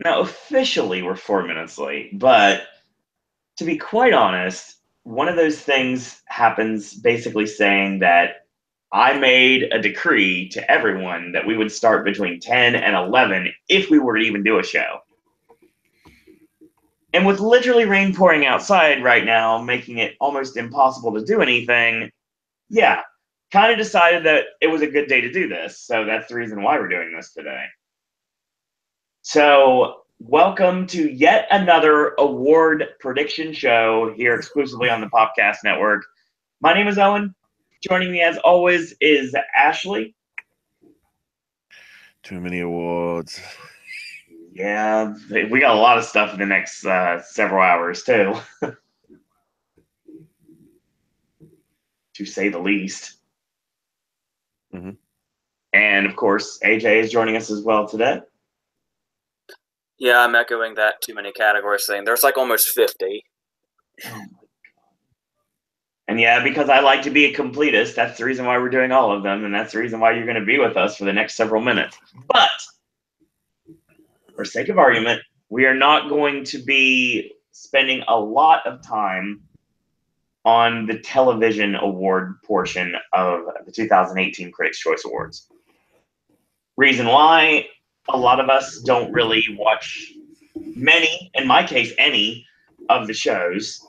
Now, officially, we're 4 minutes late, but to be quite honest, one of those things happens basically saying that I made a decree to everyone that we would start between 10 and 11 if we were to even do a show. And with literally rain pouring outside right now, making it almost impossible to do anything, yeah, kind of decided that it was a good day to do this. So that's the reason why we're doing this today. So, welcome to yet another award prediction show here exclusively on the Popcast Network. My name is Owen. Joining me, as always, is Ashley. Too many awards. Yeah, we got a lot of stuff in the next several hours, too, to say the least. Mm-hmm. And of course, AJ is joining us as well today. Yeah, I'm echoing that too many categories thing. There's like almost 50. Oh my God. And yeah, because I like to be a completist, that's the reason why we're doing all of them, and that's the reason why you're going to be with us for the next several minutes. But for sake of argument, we are not going to be spending a lot of time on the television award portion of the 2018 Critics' Choice Awards. Reason why, a lot of us don't really watch many, in my case, any of the shows,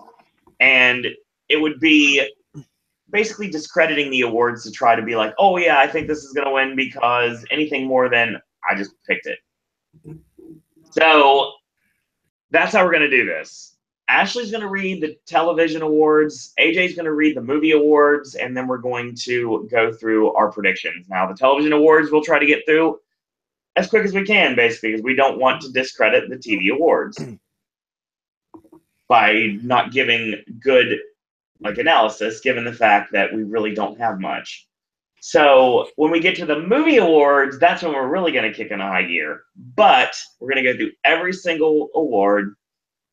and it would be basically discrediting the awards to try to be like, oh yeah, I think this is going to win because anything more than I just picked it. So that's how we're going to do this. Ashley's going to read the television awards, AJ's going to read the movie awards, and then we're going to go through our predictions. Now, the television awards we'll try to get through as quick as we can, basically, because we don't want to discredit the TV awards by not giving good analysis, given the fact that we really don't have much. So when we get to the movie awards, that's when we're really going to kick in a high gear. But we're going to go through every single award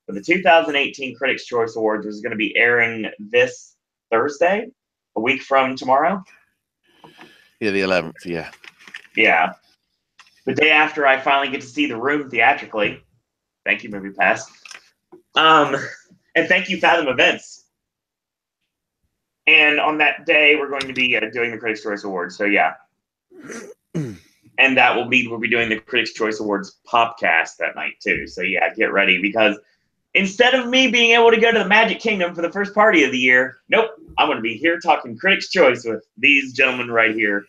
for the 2018 Critics' Choice Awards, which is going to be airing this Thursday, a week from tomorrow. Yeah, the 11th, yeah. Yeah. The day after I finally get to see The Room theatrically. Thank you, Movie Pass. And thank you, Fathom Events. And on that day, we're going to be doing the Critics' Choice Awards. So, yeah. And we'll be doing the Critics' Choice Awards Popcast that night, too. So, yeah, get ready. Because instead of me being able to go to the Magic Kingdom for the first party of the year, nope, I'm going to be here talking Critics' Choice with these gentlemen right here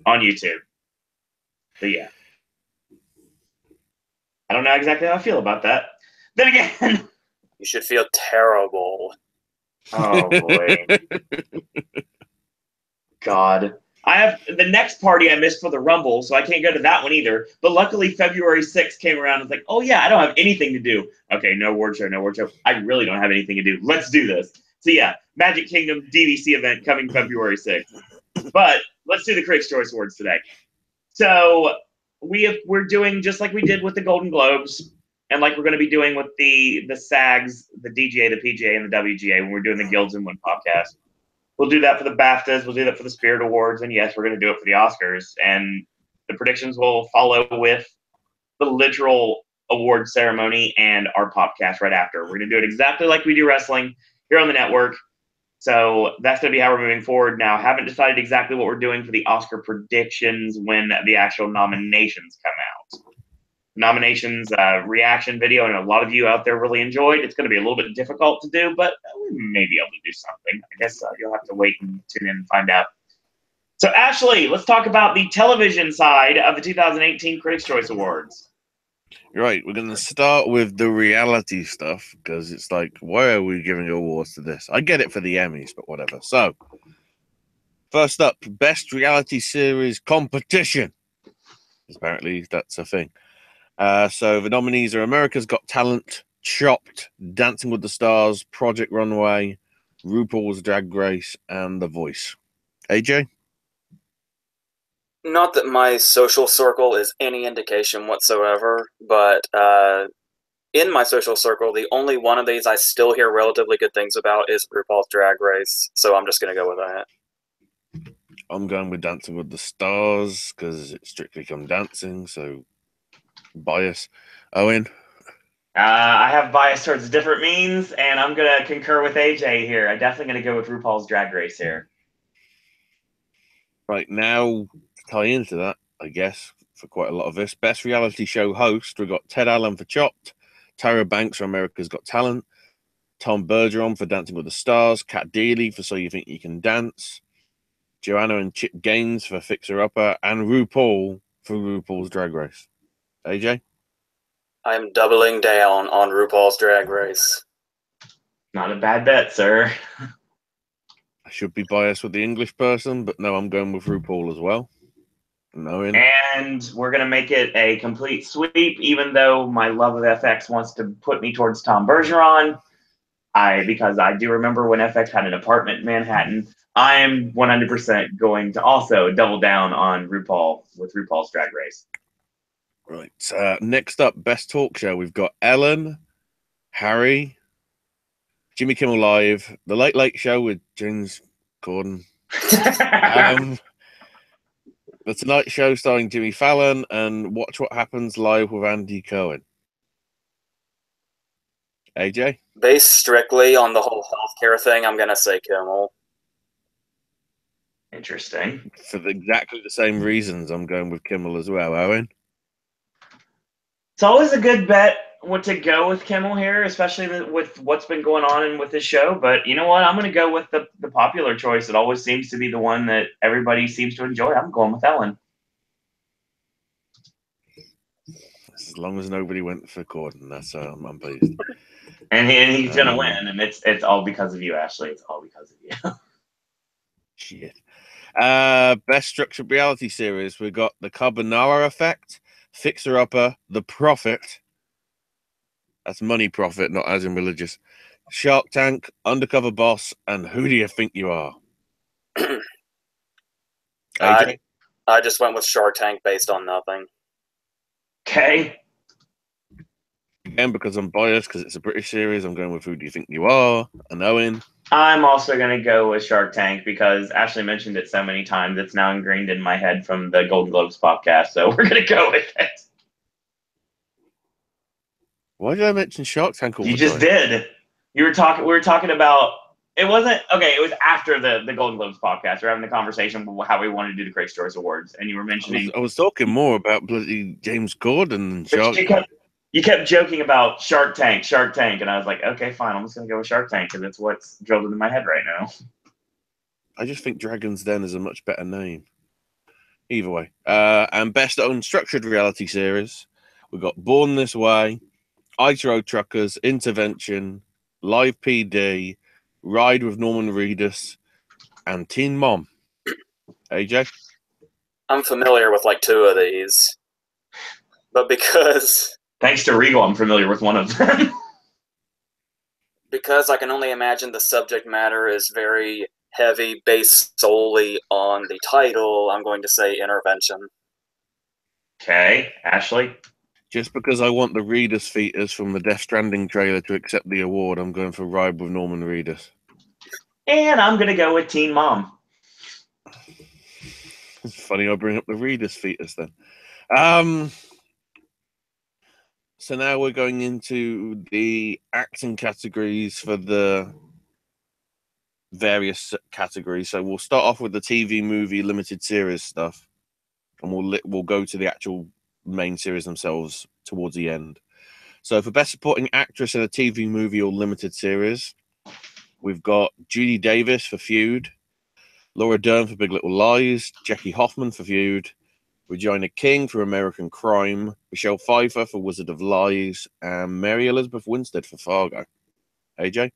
on YouTube. So, yeah. I don't know exactly how I feel about that. Then again, You should feel terrible. oh boy. God. I have the next party I missed for the Rumble, so I can't go to that one either. But luckily, February 6th came around and was like, oh yeah, I don't have anything to do. Okay, no award show, no award show. I really don't have anything to do. Let's do this. So yeah, Magic Kingdom DVC event coming February 6th. But let's do the Critics' Choice Awards today. So we're doing just like we did with the Golden Globes, and like we're going to be doing with the SAGs, the DGA, the PGA, and the WGA when we're doing the Guilds in One podcast. We'll do that for the BAFTAs. We'll do that for the Spirit Awards. And yes, we're going to do it for the Oscars. And the predictions will follow with the literal award ceremony and our podcast right after. We're going to do it exactly like we do wrestling here on the network. So that's going to be how we're moving forward. Now, haven't decided exactly what we're doing for the Oscar predictions when the actual nominations come out. Nominations reaction video, and a lot of you out there really enjoyed. It's going to be a little bit difficult to do, but we may be able to do something. I guess you'll have to wait and tune in and find out. So, Ashley, let's talk about the television side of the 2018 Critics' Choice Awards. Right, we're going to start with the reality stuff, because it's like, why are we giving awards to this? I get it for the Emmys, but whatever. So, first up, Best Reality Series Competition. Apparently, that's a thing. So the nominees are America's Got Talent, Chopped, Dancing with the Stars, Project Runway, RuPaul's Drag Race, and The Voice. AJ? Not that my social circle is any indication whatsoever, but in my social circle, the only one of these I still hear relatively good things about is RuPaul's Drag Race, so I'm just going to go with that. I'm going with Dancing with the Stars, because it's Strictly Come Dancing, so bias. Owen? I have bias towards different means, and I'm going to concur with AJ here. I'm definitely going to go with RuPaul's Drag Race here. Right, now to tie into that, I guess, for quite a lot of this, best reality show host, we've got Ted Allen for Chopped, Tyra Banks for America's Got Talent, Tom Bergeron for Dancing with the Stars, Kat Deely for So You Think You Can Dance, Joanna and Chip Gaines for Fixer Upper, and RuPaul for RuPaul's Drag Race. AJ? I'm doubling down on RuPaul's Drag Race. Not a bad bet, sir. I should be biased with the English person, but no, I'm going with RuPaul as well. Knowing. And we're going to make it a complete sweep, even though my love of FX wants to put me towards Tom Bergeron. Because I do remember when FX had an apartment in Manhattan, I am 100% going to also double down on RuPaul with RuPaul's Drag Race. Right. Next up, best talk show. We've got Ellen, Harry, Jimmy Kimmel Live, The Late Late Show with James Corden, The Tonight Show starring Jimmy Fallon, and Watch What Happens Live with Andy Cohen. AJ? Based strictly on the whole healthcare thing, I'm going to say Kimmel. Interesting. For exactly the same reasons, I'm going with Kimmel as well. Owen? It's always a good bet what to go with Kimmel here, especially with what's been going on and with his show. But you know what? I'm going to go with the popular choice. It always seems to be the one that everybody seems to enjoy. I'm going with Ellen. As long as nobody went for Corden, that's I'm pleased. And he's going to win, and it's all because of you, Ashley. It's all because of you. Shit. Best structured reality series. We've got The Carbonara Effect, Fixer Upper, The Prophet. That's Money Profit, not as in religious. Shark Tank, Undercover Boss, and Who Do You Think You Are? AJ? I just went with Shark Tank based on nothing. Okay. Again, because I'm biased, because it's a British series, I'm going with Who Do You Think You Are? And Owen? I'm also going to go with Shark Tank because Ashley mentioned it so many times. It's now ingrained in my head from the Golden Globes podcast. So we're going to go with it. Why did I mention Shark Tank all the time? You just did. We were talking about, it wasn't, okay, it was after the Golden Globes podcast. We were having the conversation about how we wanted to do the Critics' Choice Awards. And you were mentioning. I was talking more about bloody James Corden and Shark Tank. You kept joking about Shark Tank. And I was like, okay, fine. I'm just going to go with Shark Tank because it's what's drilled into my head right now. I just think Dragon's Den is a much better name. Either way. And best unstructured reality series. We've got Born This Way, Ice Road Truckers, Intervention, Live PD, Ride with Norman Reedus, and Teen Mom. AJ? I'm familiar with like two of these. But because... Thanks to Regal, I'm familiar with one of them. Because I can only imagine the subject matter is very heavy, based solely on the title, I'm going to say Intervention. Okay, Ashley? Just because I want the Reedus fetus from the Death Stranding trailer to accept the award, I'm going for Ride with Norman Reedus. And I'm going to go with Teen Mom. It's funny I bring up the Reedus fetus then. So now we're going into the acting categories for the various categories. So we'll start off with the TV, movie, limited series stuff, and we'll go to the actual main series themselves towards the end. So for best supporting actress in a TV, movie, or limited series, we've got Judy Davis for Feud, Laura Dern for Big Little Lies, Jackie Hoffman for Feud, Regina King for American Crime, Michelle Pfeiffer for Wizard of Lies, and Mary Elizabeth Winstead for Fargo. AJ?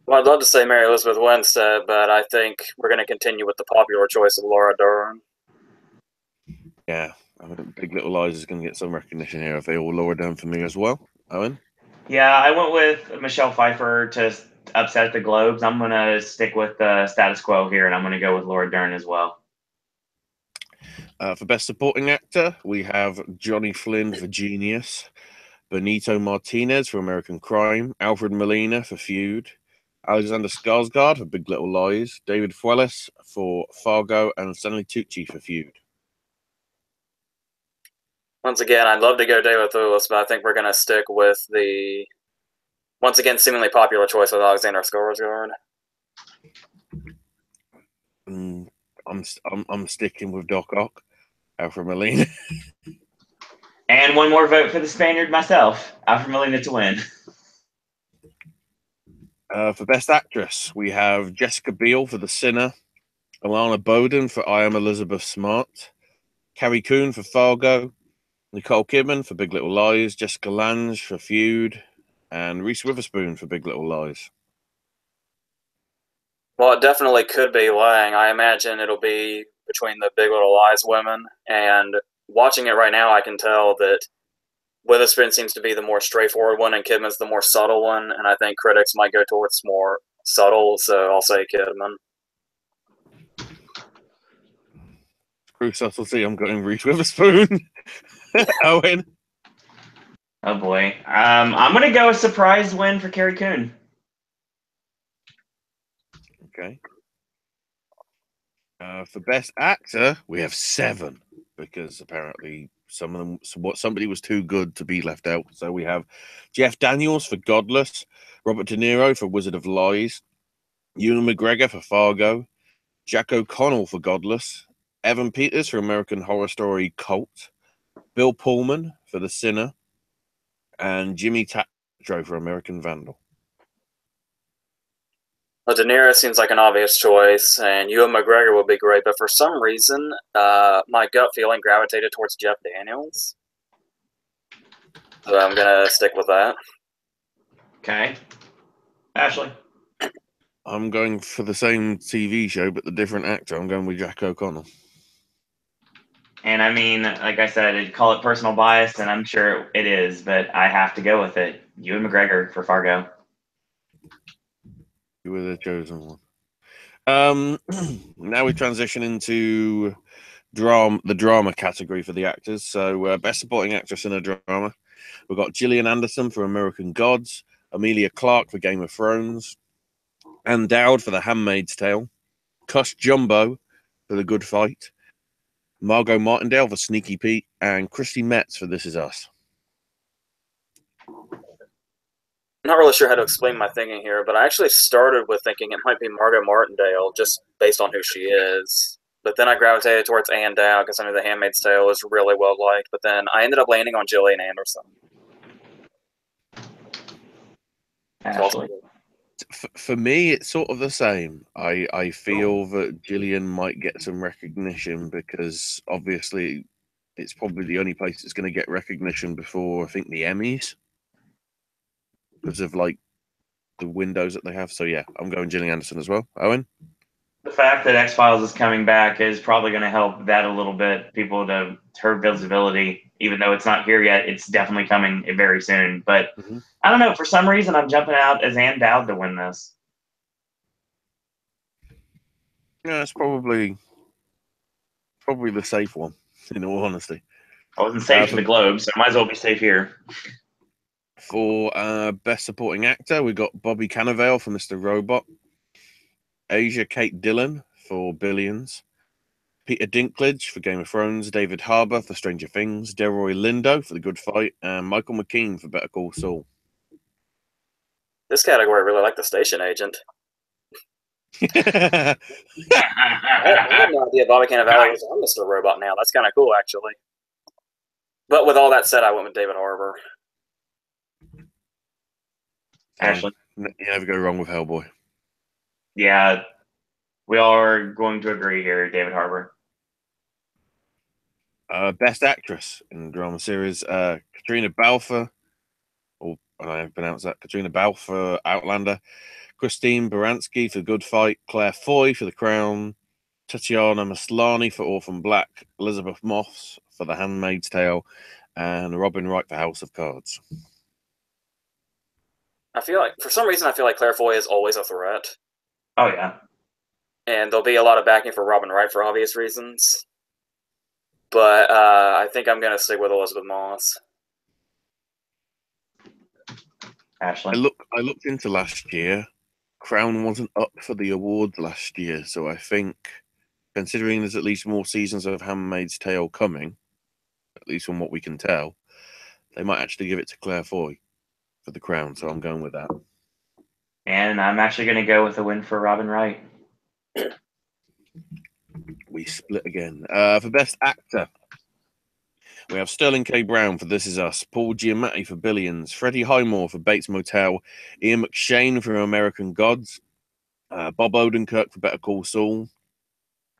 Well, I'd love to say Mary Elizabeth Winstead, but I think we're going to continue with the popular choice of Laura Dern. Yeah, I think Big Little Lies is going to get some recognition here if they all Laura Dern for me as well. Owen? Yeah, I went with Michelle Pfeiffer to upset the Globes. I'm going to stick with the status quo here, and I'm going to go with Laura Dern as well. For Best Supporting Actor, we have Johnny Flynn for Genius, Benito Martinez for American Crime, Alfred Molina for Feud, Alexander Skarsgård for Big Little Lies, David Fuentes for Fargo, and Stanley Tucci for Feud. Once again, I'd love to go David Thewlis, but I think we're going to stick with the, once again, seemingly popular choice with Alexander Skarsgård. I'm sticking with Doc Ock, Alfred Molina. And one more vote for the Spaniard myself, Alfred Molina to win. For Best Actress, we have Jessica Biel for The Sinner, Alana Bowden for I Am Elizabeth Smart, Carrie Coon for Fargo, Nicole Kidman for Big Little Lies, Jessica Lange for Feud, and Reese Witherspoon for Big Little Lies. Well, it definitely could be Lang. I imagine it'll be between the Big Little Lies women. And watching it right now, I can tell that Witherspoon seems to be the more straightforward one, and Kidman's the more subtle one. And I think critics might go towards more subtle, so I'll say Kidman. Screw subtlety, I'm going Reese Witherspoon. Owen. Oh boy. I'm gonna go a surprise win for Carrie Coon. Okay. For Best Actor, we have 7 because apparently somebody was too good to be left out. So we have Jeff Daniels for Godless, Robert De Niro for Wizard of Lies, Ewan McGregor for Fargo, Jack O'Connell for Godless, Evan Peters for American Horror Story Cult, Bill Pullman for The Sinner, and Jimmy Tatro for American Vandal. Well, De Niro seems like an obvious choice, and Ewan McGregor would be great, but for some reason, my gut feeling gravitated towards Jeff Daniels. So I'm going to stick with that. Okay. Ashley. I'm going for the same TV show, but the different actor. I'm going with Jack O'Connell. And I mean, like I said, I'd call it personal bias, and I'm sure it is, but I have to go with it. Ewan McGregor for Fargo. You were the chosen one. Now we transition into the drama category for the actors. So, Best Supporting Actress in a Drama. We've got Gillian Anderson for American Gods, Amelia Clarke for Game of Thrones, Ann Dowd for The Handmaid's Tale, Cuss Jumbo for The Good Fight, Margot Martindale for Sneaky Pete, and Christy Metz for This Is Us. I'm not really sure how to explain my thinking here, but I actually started with thinking it might be Margot Martindale, just based on who she is. But then I gravitated towards Ann Dowd because I knew The Handmaid's Tale is really well liked. But then I ended up landing on Gillian Anderson. Ashley. For me, it's sort of the same. I feel that Gillian might get some recognition because obviously it's probably the only place that's going to get recognition before I think the Emmys because of like the windows that they have. So yeah, I'm going Gillian Anderson as well. Owen? The fact that X-Files is coming back is probably going to help that a little bit. People to her visibility, even though it's not here yet, it's definitely coming very soon. But I don't know. For some reason, I'm jumping out as Ann Dowd to win this. Yeah, it's probably the safe one, in all honesty. I wasn't safe for the Globe, so I might as well be safe here. For Best Supporting Actor, we got Bobby Cannavale for Mr. Robot, Asia Kate Dillon for Billions, Peter Dinklage for Game of Thrones, David Harbour for Stranger Things, Delroy Lindo for The Good Fight, and Michael McKean for Better Call Saul. This category really like The Station Agent. I had no idea Bobby Cannavale was on Mr. Robot now. That's kind of cool, actually. But with all that said, I went with David Harbour. Ashley? You never go wrong with Hellboy. Yeah, we all are going to agree here, David Harbour. Best Actress in the Drama Series, Katrina Balfour, or I have pronounced that, Katrina Balfour, Outlander, Christine Baranski for Good Fight, Claire Foy for The Crown, Tatiana Maslany for Orphan Black, Elizabeth Moss for The Handmaid's Tale, and Robin Wright for House of Cards. For some reason, I feel like Claire Foy is always a threat. Oh, yeah. And there'll be a lot of backing for Robin Wright for obvious reasons. But I think I'm going to stick with Elizabeth Moss. Ashley? I looked into last year. Crown wasn't up for the awards last year, so I think, considering there's at least more seasons of Handmaid's Tale coming, at least from what we can tell. They might actually give it to Claire Foy for the crown, so I'm going with that. And I'm actually going to go with a win for Robin Wright. We split again. For Best Actor, we have Sterling K. Brown for This Is Us, Paul Giamatti for Billions, Freddie Highmore for Bates Motel, Ian McShane for American Gods, Bob Odenkirk for Better Call Saul,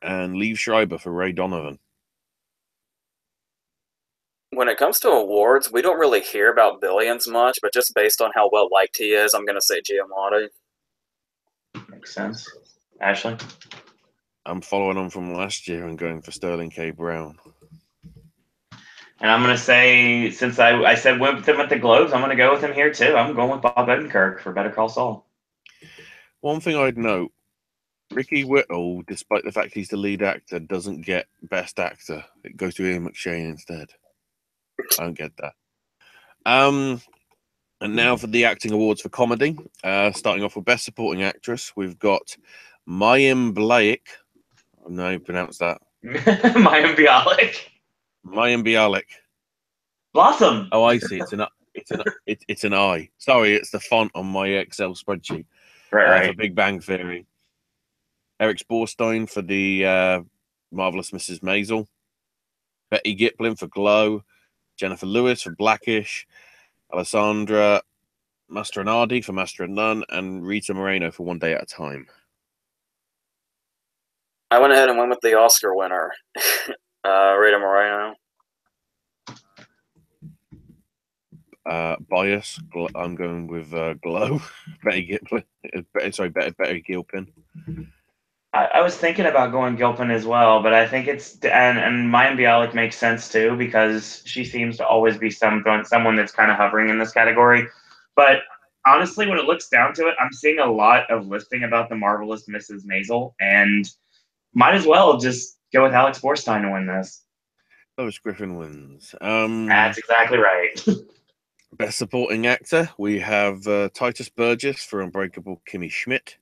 and Liev Schreiber for Ray Donovan. When it comes to awards, we don't really hear about Billions much, but just based on how well liked he is, I'm going to say Giamatti. Makes sense. Ashley? I'm following on from last year and going for Sterling K. Brown. And I'm going to say, since I said went with him at the Globes, I'm going to go with him here too. I'm going with Bob Odenkirk for Better Call Saul. One thing I'd note, Ricky Whittle, despite the fact he's the lead actor, doesn't get Best Actor. It goes to Ian McShane instead. I don't get that. And now for the acting awards for comedy. Starting off with Best Supporting Actress, we've got Mayim Bialik. I know you pronounce that. Mayim Bialik. Mayim Bialik. Blossom. Oh, I see. It's an I. Sorry, it's the font on my Excel spreadsheet. Right. For Big Bang Theory. Eric Borstein for the Marvelous Mrs. Maisel. Betty Giplin for Glow. Jennifer Lewis for Blackish. Alessandra Mastronardi for Master of None. And Rita Moreno for One Day at a Time. I went ahead and went with the Oscar winner, Rita Moreno. Bias. I'm going with Glow. Betty Giplin. Betty Gilpin. I was thinking about going Gilpin as well, but I think it's and Mayim Bialik makes sense too because she seems to always be someone that's kind of hovering in this category. But honestly, when it looks down to it, I'm seeing a lot of listing about the Marvelous Mrs. Maisel, and might as well just go with Alex Borstein to win this. Lois Griffin wins. That's exactly right. Best Supporting Actor, we have Titus Burgess for Unbreakable Kimmy Schmidt,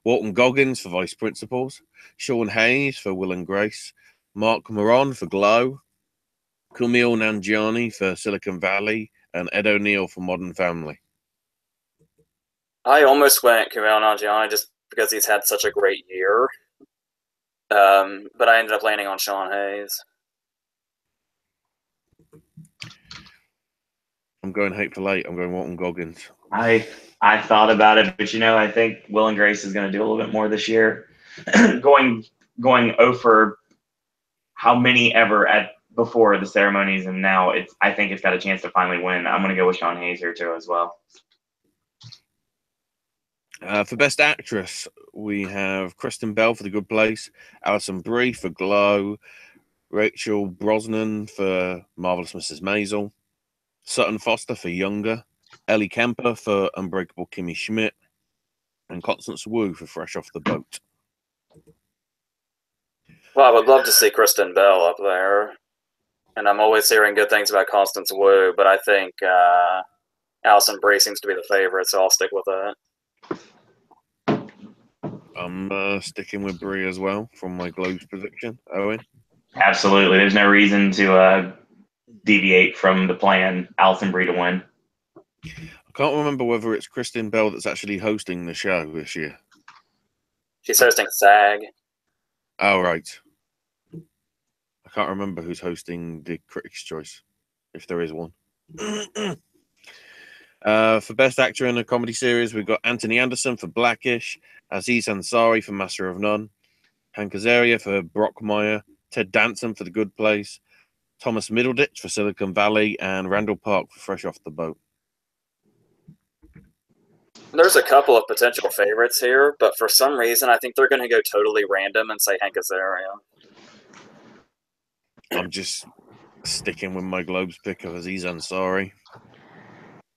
Walton Goggins for Vice Principals, Sean Hayes for Will and Grace, Mark Moron for Glow, Kumail Nanjiani for Silicon Valley, and Ed O'Neill for Modern Family. I almost went Kumail Nanjiani just because he's had such a great year, but I ended up landing on Sean Hayes. I'm going Hateful Eight. I'm going Walton Goggins. I thought about it, but I think Will and Grace is going to do a little bit more this year. going over how many ever at before the ceremonies, and now I think it's got a chance to finally win. I'm going to go with Sean Hayes here too as well. For Best Actress, we have Kristen Bell for The Good Place, Alison Brie for Glow, Rachel Brosnan for Marvelous Mrs. Maisel, Sutton Foster for Younger, Ellie Kemper for Unbreakable Kimmy Schmidt, and Constance Wu for Fresh Off the Boat. Well, I would love to see Kristen Bell up there, and I'm always hearing good things about Constance Wu, but I think Alison Brie seems to be the favorite, so I'll stick with it. I'm sticking with Brie as well from my Globes prediction. Owen? Absolutely. There's no reason to deviate from the plan. Alison Brie to win. I can't remember whether it's Kristen Bell that's actually hosting the show this year. She's hosting SAG. Oh, right. I can't remember who's hosting the Critics' Choice, if there is one. For Best Actor in a Comedy Series, we've got Anthony Anderson for Blackish, Aziz Ansari for Master of None, Hank Azaria for Brockmire, Ted Danson for The Good Place, Thomas Middleditch for Silicon Valley, and Randall Park for Fresh Off the Boat. There's a couple of potential favorites here, but for some reason, I think they're going to go totally random and say Hank Azaria. I'm just sticking with my Globes pick of Aziz Ansari.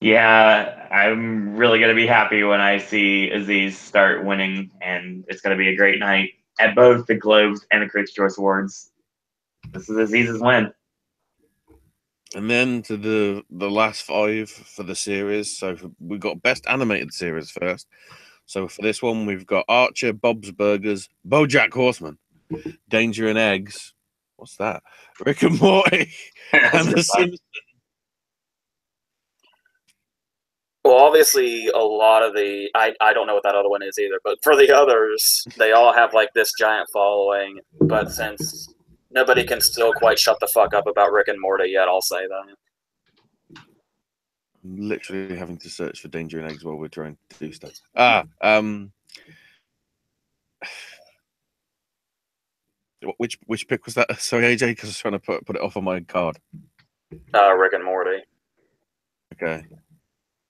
Yeah, I'm really going to be happy when I see Aziz start winning, and it's going to be a great night at both the Globes and the Critics' Choice Awards. This is Aziz's win. And then to the last five for the series. So we've got Best Animated Series first. So for this one, we've got Archer, Bob's Burgers, BoJack Horseman, Danger and Eggs, What's that? Rick and Morty and The Simpsons. Well, obviously, a lot of the I don't know what that other one is either, but for the others, they all have like this giant following. But since nobody can still quite shut the fuck up about Rick and Morty yet, I'll say that. I'm literally having to search for Danger and Eggs while we're trying to do stuff. Which pick was that? Sorry, AJ, because I was trying to put it off on my card. Rick and Morty. Okay.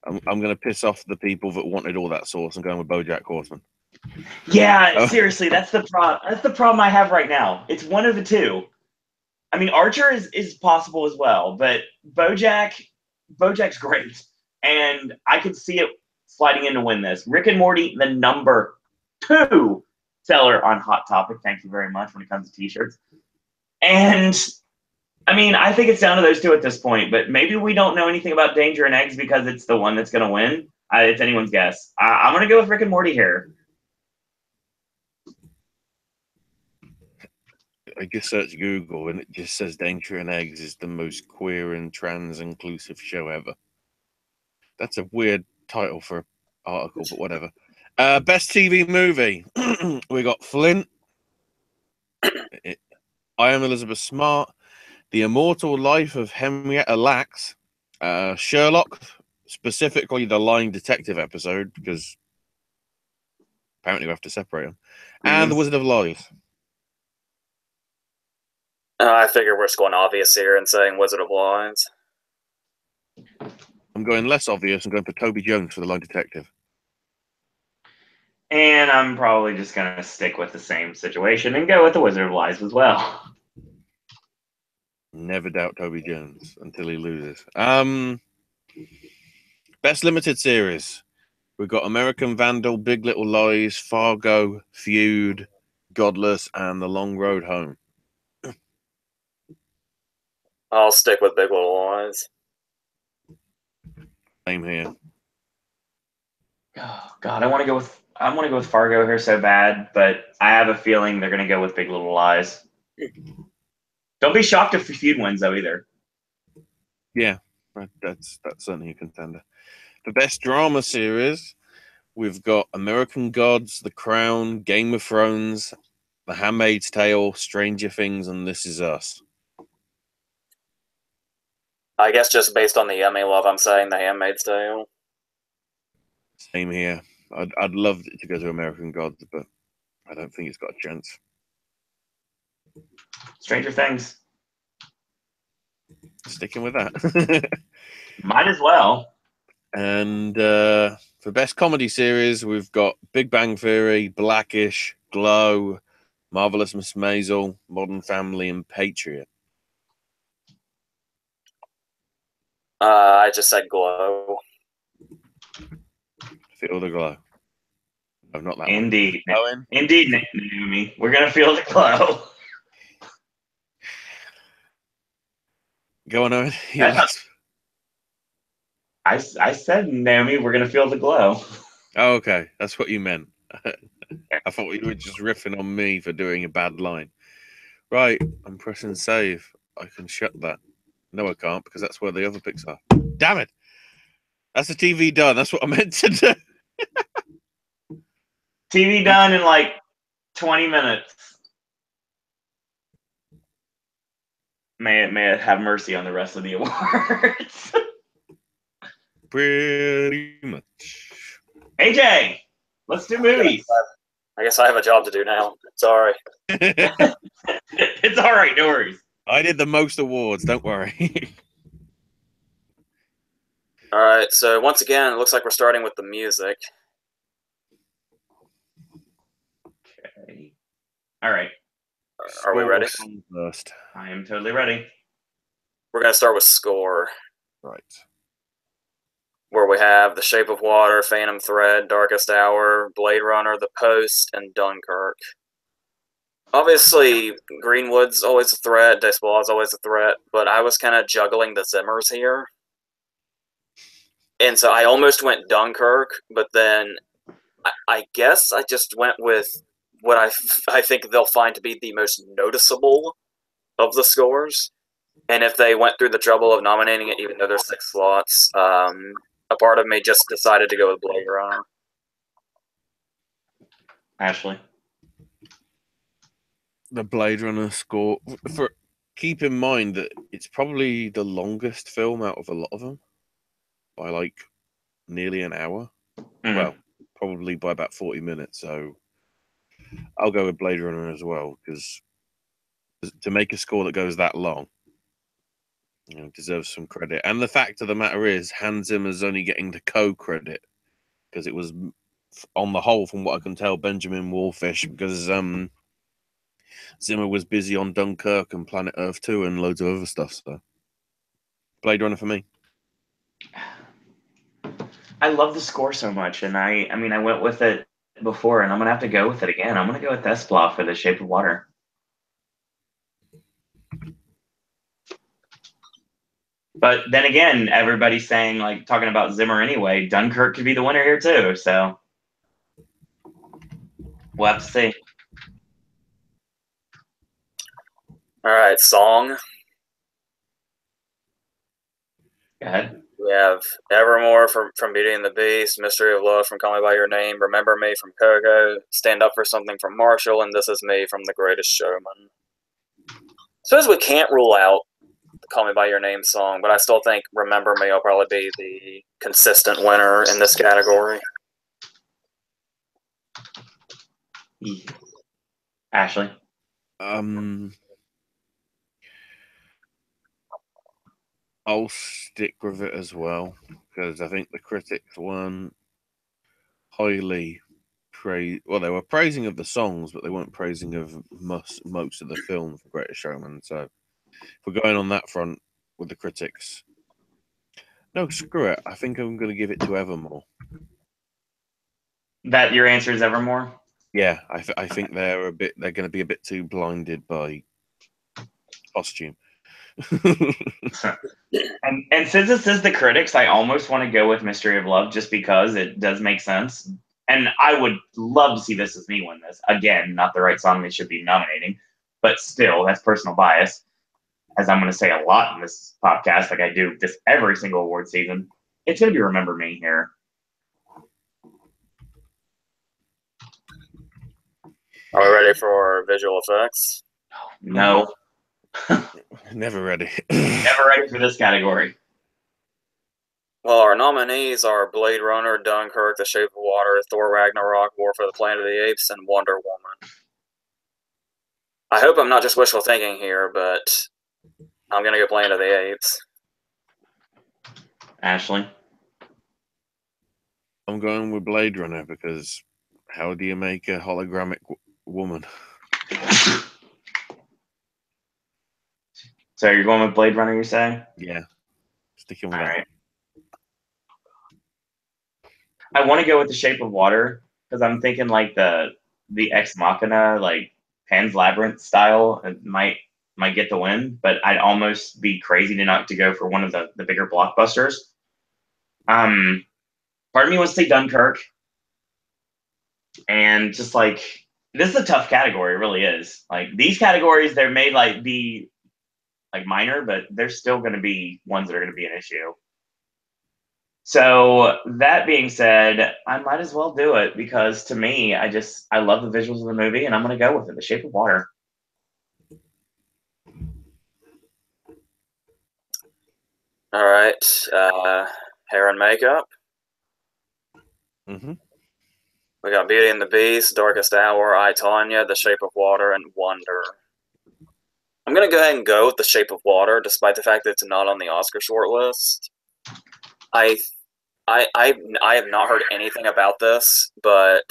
I'm going to piss off the people that wanted all that sauce. I'm going with BoJack Horseman. Yeah, seriously, that's the problem. That's the problem I have right now. It's one of the two. I mean, Archer is possible as well, but BoJack's great, and I could see it sliding in to win this. Rick and Morty, the number 2 seller on Hot Topic. Thank you very much when it comes to T-shirts. And I mean, I think it's down to those two at this point, but maybe we don't know anything about Danger and Eggs because it's the one that's going to win. It's anyone's guess. I'm going to go with Rick and Morty here. I just searched Google and it just says Danger and Eggs is the most queer and trans inclusive show ever. That's a weird title for an article, but whatever. Best TV movie. We got Flint, I Am Elizabeth Smart, The Immortal Life of Henrietta Lacks, Sherlock, specifically the Lying Detective episode, because apparently we have to separate them, and The Wizard of Lies. I figure we're just going obvious here and saying Wizard of Lies. I'm going less obvious and going for Toby Jones for the Lying Detective. And I'm probably just going to stick with the same situation and go with The Wizard of Lies as well. Never doubt Toby Jones until he loses. Best limited series. We've got American Vandal, Big Little Lies, Fargo, Feud, Godless, and The Long Road Home. I'll stick with Big Little Lies. Same here. Oh God, I want to go with Fargo here so bad, but I have a feeling they're going to go with Big Little Lies. Don't be shocked if Feud wins though either. Yeah, that's certainly a contender. The best drama series, we've got American Gods, The Crown, Game of Thrones, The Handmaid's Tale, Stranger Things, and This Is Us. I guess just based on the Emmy love, I'm saying The Handmaid's Tale. Same here. I'd love it to go to American Gods, but I don't think it's got a chance. Stranger Things. Sticking with that. Might as well. And for best comedy series, we've got Big Bang Theory, Blackish, Glow, Marvelous Miss Maisel, Modern Family, and Patriot. I just said Glow. Feel the glow. Oh, not that Indeed. one. Indeed, Naomi. We're going to feel the glow. Go on, Owen. I said, Naomi, we're going to feel the glow. Oh, okay. That's what you meant. I thought you were just riffing on me for doing a bad line. Right, I'm pressing save. I can shut that. No, I can't, because that's where the other picks are. Damn it! That's the TV done. That's what I meant to do. TV done in like 20 minutes. May it have mercy on the rest of the awards. Pretty much. AJ, let's do movies. I guess I have a job to do now. Sorry. It's all right. No worries. I did the most awards. Don't worry. All right. So once again, it looks like we're starting with the music. Okay. All right. Are we ready? First. I am totally ready. We're going to start with score. Right. Where we have The Shape of Water, Phantom Thread, Darkest Hour, Blade Runner, The Post, and Dunkirk. Obviously, Greenwood's always a threat, Desplat's always a threat, but I was kind of juggling the Zimmers here. And so I almost went Dunkirk, but then I guess I just went with what I think they'll find to be the most noticeable of the scores. And if they went through the trouble of nominating it, even though there's 6 slots, a part of me just decided to go with Blade Runner. Ashley. The Blade Runner score. Keep in mind that it's probably the longest film out of a lot of them by like nearly an hour. Mm. Well, probably by about 40 minutes. So I'll go with Blade Runner as well, because to make a score that goes that long, deserves some credit. And the fact of the matter is, Hans Zimmer's only getting the co-credit because it was, on the whole, from what I can tell, Benjamin Wallfish, because Zimmer was busy on Dunkirk and Planet Earth 2 and loads of other stuff. So Blade Runner for me. I love the score so much, and I mean, I went with it before, and I'm gonna have to go with it again. I'm gonna go with Desplat for The Shape of Water. But then again, everybody's saying, like, talking about Zimmer anyway. Dunkirk could be the winner here too, so we'll have to see. All right, song. Go ahead. We have Evermore from Beauty and the Beast, Mystery of Love from Call Me by Your Name, Remember Me from Coco, Stand Up for Something from Marshall, and This Is Me from The Greatest Showman. Suppose we can't rule out the Call Me by Your Name song, but I still think Remember Me will probably be the consistent winner in this category. Ashley. I'll stick with it as well, because I think the critics weren't highly praised. Well, they were praising of the songs, but they weren't praising of most of the film for Greatest Showman. So if we're going on that front with the critics, no, screw it. I think I'm going to give it to Evermore. That your answer is Evermore? Yeah, I think they're going to be a bit too blinded by costume. and since this is the critics, I almost want to go with Mystery of Love just because it does make sense. And I would love to see This Is Me win this. Again, not the right song they should be nominating, but still, that's personal bias, as I'm going to say a lot in this podcast, like I do this every single award season. It's going to be Remember Me here. Are we ready for visual effects? No. Never ready. Never ready for this category. Well, our nominees are Blade Runner, Dunkirk, The Shape of Water, Thor Ragnarok, War for the Planet of the Apes, and Wonder Woman. I hope I'm not just wishful thinking here, but I'm going to go Planet of the Apes. Ashley? I'm going with Blade Runner, because how do you make a hologramic woman? So you're going with Blade Runner, you say? Yeah. Sticking with All that. right. I want to go with The Shape of Water because I'm thinking like the Ex Machina, like Pan's Labyrinth style. It might get the win, but I'd almost be crazy to go for one of the bigger blockbusters. Part of me wants to say Dunkirk, and just like this is a tough category, it really is. Like these categories, they're made like be like minor, but they're still going to be ones that are going to be an issue. So that being said, I might as well do it because to me, I love the visuals of the movie, and I'm going to go with it. The Shape of Water. All right. Hair and makeup. Mm-hmm. We got Beauty and the Beast, Darkest Hour, I, Tonya, The Shape of Water, and Wonder. I'm going to go ahead and go with The Shape of Water, despite the fact that it's not on the Oscar shortlist. I have not heard anything about this, but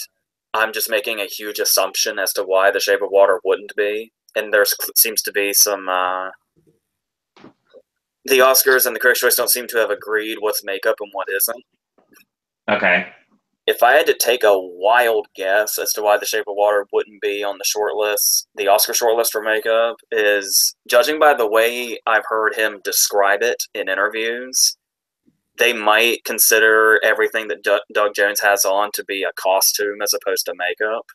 I'm just making a huge assumption as to why The Shape of Water wouldn't be. And there seems to be some... the Oscars and the Critics' Choice don't seem to have agreed what's makeup and what isn't. Okay. If I had to take a wild guess as to why The Shape of Water wouldn't be on the shortlist, the Oscar shortlist for makeup, is judging by the way I've heard him describe it in interviews, they might consider everything that Doug Jones has on to be a costume as opposed to makeup.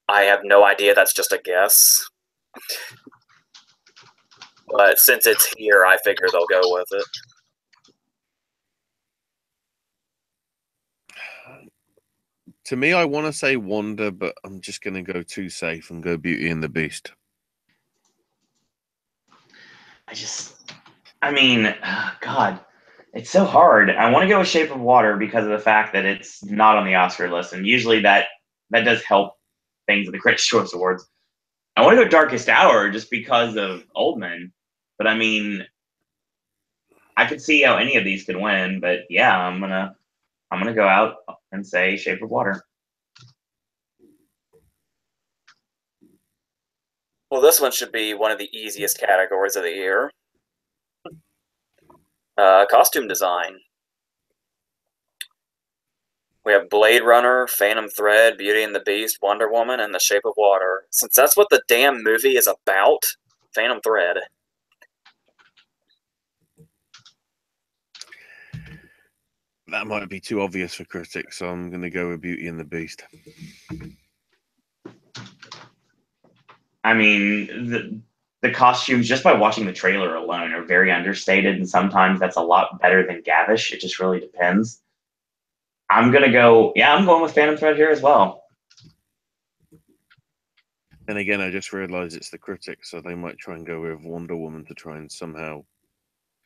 I have no idea. That's just a guess. But since it's here, I figure they'll go with it. To me, I want to say Wanda, but I'm just going to go too safe and go Beauty and the Beast. God, it's so hard. I want to go with Shape of Water because of the fact that it's not on the Oscar list, and usually that does help things at the Critics' Choice Awards. I want to go Darkest Hour just because of Oldman, but I mean, I could see how any of these could win. But yeah, I'm gonna go out and say Shape of Water. Well, this one should be one of the easiest categories of the year. Costume design. We have Blade Runner, Phantom Thread, Beauty and the Beast, Wonder Woman, and The Shape of Water. Since that's what the damn movie is about, Phantom Thread. That might be too obvious for critics, so I'm going to go with Beauty and the Beast. I mean, the costumes, just by watching the trailer alone, are very understated, and sometimes that's a lot better than Gavish. It just really depends. I'm going with Phantom Thread here as well. And again, I just realized it's the critics, so they might try and go with Wonder Woman to try and somehow,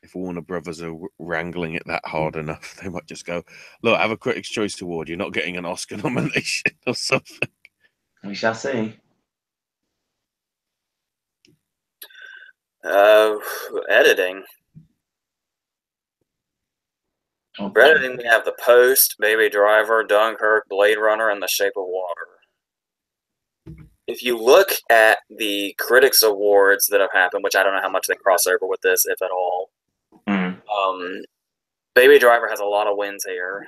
if Warner Brothers are wrangling it that hard enough, they might just go, look, have a Critics' Choice Award. You're not getting an Oscar nomination or something. We shall see. Editing. Oh, For editing, we have The Post, Baby Driver, Dunkirk, Blade Runner, and The Shape of Water. If you look at the Critics Awards that have happened, which I don't know how much they cross over with this, if at all, Baby Driver has a lot of wins here.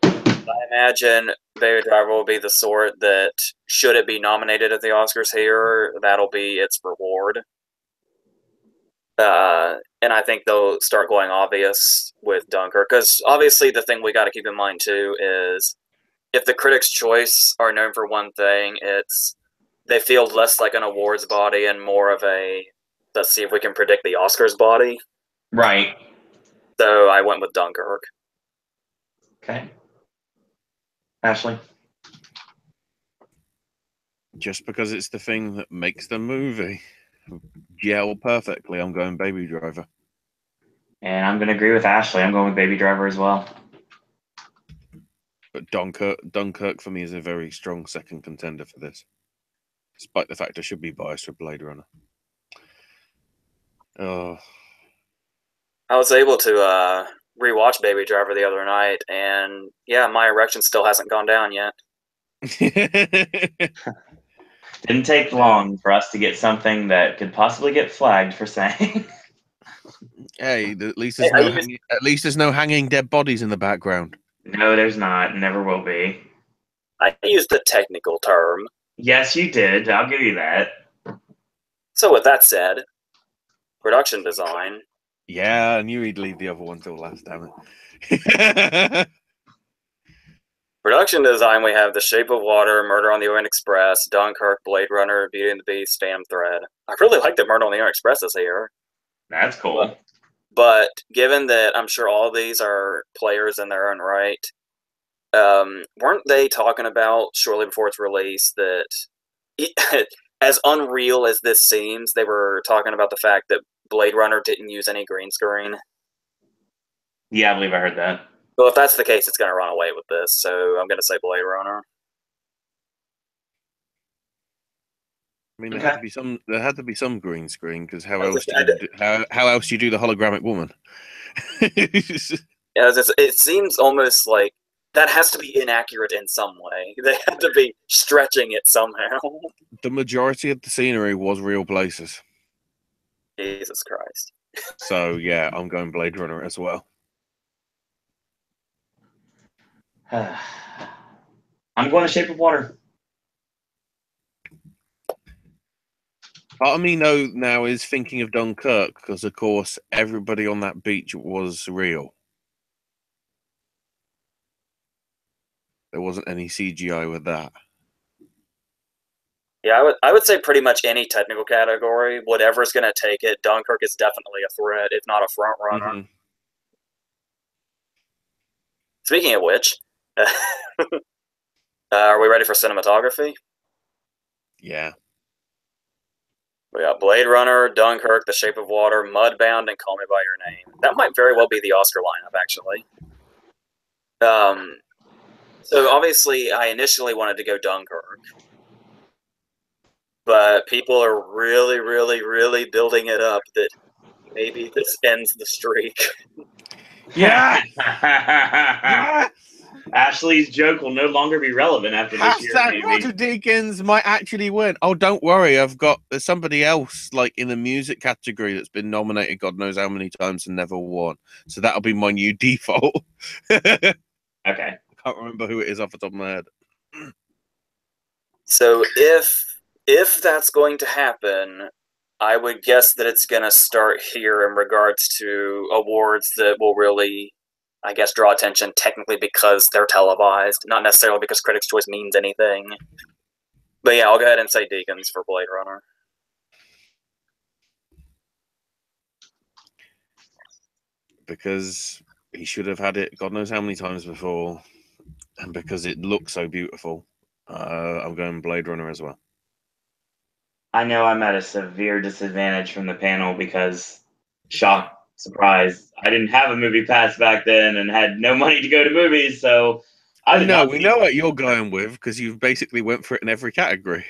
I imagine Baby Driver will be the sort that, should it be nominated at the Oscars here, that'll be its reward. And I think they'll start going obvious with Dunkirk, because obviously the thing we got to keep in mind too is, if the Critics' Choice are known for one thing, it's they feel less like an awards body and more of a let's see if we can predict the Oscars body. Right. So I went with Dunkirk. Okay. Ashley? Just because it's the thing that makes the movie gel perfectly, I'm going Baby Driver. And I'm going to agree with Ashley. I'm going with Baby Driver as well. But Dunkirk for me is a very strong second contender for this, despite the fact I should be biased for Blade Runner. Oh, I was able to rewatch Baby Driver the other night, and yeah, my erection still hasn't gone down yet. Didn't take long for us to get something that could possibly get flagged for saying. Hey, at least there's no hanging dead bodies in the background. No, there's not. Never will be. I used a technical term. Yes, you did. I'll give you that. So with that said, production design. Yeah, I knew he'd leave the other one till last, damn it. Production design, we have The Shape of Water, Murder on the Orient Express, Dunkirk, Blade Runner, Beauty and the Beast, Phantom Thread. I really like that Murder on the Orient Express is here. That's cool. But given that I'm sure all these are players in their own right, weren't they talking about shortly before its release that, as unreal as this seems, they were talking about the fact that Blade Runner didn't use any green screen? Yeah, I believe I heard that. Well, if that's the case, it's going to run away with this, so I'm going to say Blade Runner. I mean, there had to be some green screen, because how else do you do the hologramic woman? Yeah, it seems almost like that has to be inaccurate in some way. They had to be stretching it somehow. The majority of the scenery was real places. Jesus Christ. So yeah, I'm going Blade Runner as well. I'm going to Shape of Water. Part of me now is thinking of Dunkirk, because of course everybody on that beach was real. There wasn't any CGI with that. Yeah, I would say pretty much any technical category, whatever's going to take it. Dunkirk is definitely a threat, if not a front runner. Mm-hmm. Speaking of which, are we ready for cinematography? Yeah. We got Blade Runner, Dunkirk, The Shape of Water, Mudbound, and Call Me by Your Name. That might very well be the Oscar lineup, actually. So obviously, I initially wanted to go Dunkirk, but people are really, really, really building it up that maybe this ends the streak. Yeah. Yes! Ashley's joke will no longer be relevant after this year, Hashtag maybe. Roger Deakins might actually win. Oh, don't worry. There's somebody else like in the music category that's been nominated God knows how many times and never won. So that'll be my new default. Okay. I can't remember who it is off the top of my head. So if that's going to happen, I would guess that it's going to start here in regards to awards that will really, I guess, draw attention technically because they're televised, not necessarily because Critics' Choice means anything. But yeah, I'll go ahead and say Deakins for Blade Runner. Because he should have had it God knows how many times before, and because it looks so beautiful. I'm going Blade Runner as well. I know I'm at a severe disadvantage from the panel because, shock, surprise, I didn't have a movie pass back then and had no money to go to movies, so I did not. We know what you're going with because you've basically went for it in every category.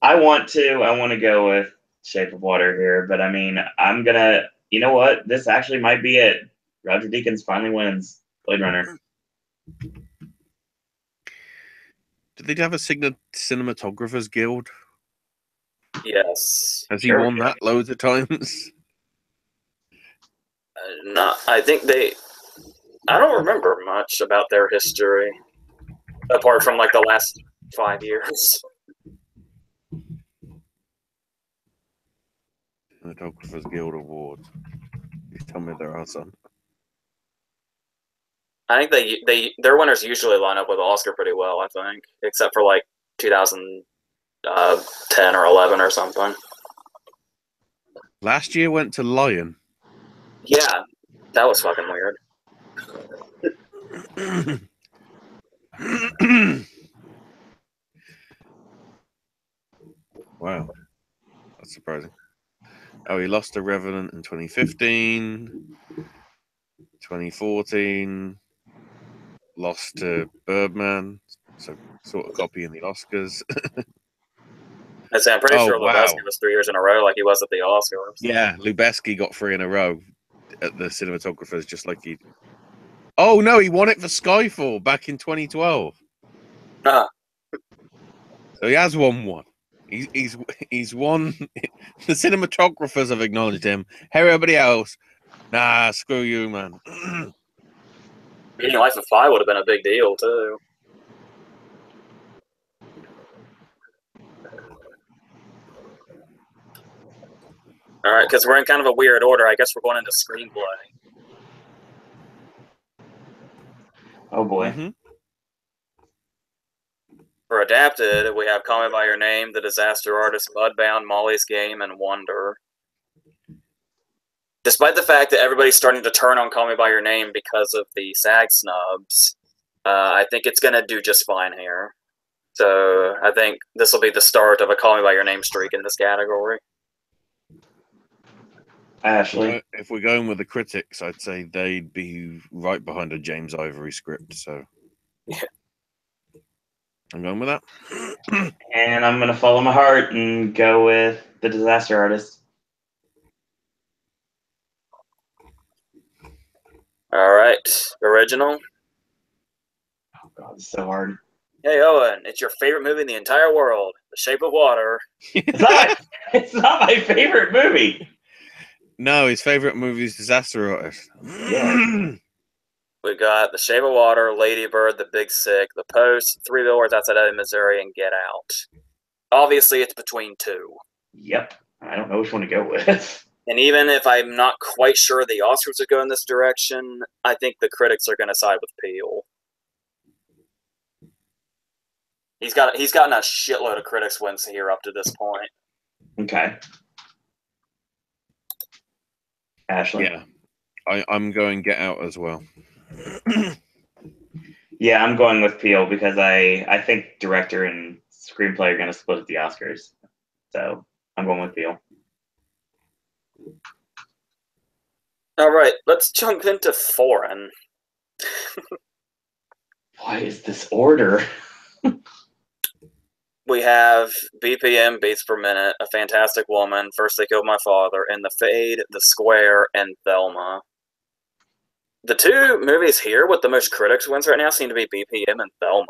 I want to go with Shape of Water here, but I mean, I'm gonna. You know what? This actually might be it. Roger Deakins finally wins Blade Runner. Did they have a cinematographers guild? Yes. Has he won that loads of times? No, I think I don't remember much about their history apart from like the last 5 years. Cinematographers Guild Award. You tell me there are some. I think their winners usually line up with Oscar pretty well. I think, except for like 2010 or 11 or something. Last year went to Lion. Yeah, that was fucking weird. Wow, that's surprising. Oh, he lost to Revenant in 2015, 2014, lost to Birdman, so sort of copying the Oscars. I'm pretty sure Lubeski was 3 years in a row, like he was at the Oscars. Yeah, Lubeski got 3 in a row at the cinematographers, just like he. Oh no, he won it for Skyfall back in 2012. So he has won one. He's won. The cinematographers have acknowledged him. Everybody else, nah, screw you, man. Beating Life of Pi would have been a big deal too. All right, because we're in kind of a weird order. I guess we're going into screenplay. Oh boy. Mm-hmm. For adapted, we have Call Me by Your Name, The Disaster Artist, Mudbound, Molly's Game, and Wonder. Despite the fact that everybody's starting to turn on Call Me by Your Name because of the SAG snubs, I think it's going to do just fine here. So I think this will be the start of a Call Me by Your Name streak in this category. Ashley. If we're going with the critics, I'd say they'd be right behind a James Ivory script. So yeah. I'm going with that. And I'm going to follow my heart and go with The Disaster Artist. All right. Original. Oh, God, it's so hard. Hey, Owen, it's your favorite movie in the entire world, The Shape of Water. It's not my favorite movie. No, his favorite movie is Disaster Artist. Yeah. We got The Shape of Water, Lady Bird, The Big Sick, The Post, 3 Billboards Outside of Missouri, and Get Out. Obviously, it's between 2. Yep. I don't know which one to go with. And even if I'm not quite sure the Oscars would go in this direction, I think the critics are going to side with Peele. He's gotten a shitload of critics wins here up to this point. Okay. Ashley? Yeah. I'm going Get Out as well. Yeah, I'm going with Peele because I think director and screenplay are going to split at the Oscars. So I'm going with Peele. All right, let's jump into foreign. Why is this order? We have BPM, Beats Per Minute, A Fantastic Woman, First They Killed My Father, and The Fade, The Square, and Thelma. The two movies here with the most critics wins right now seem to be BPM and Thelma.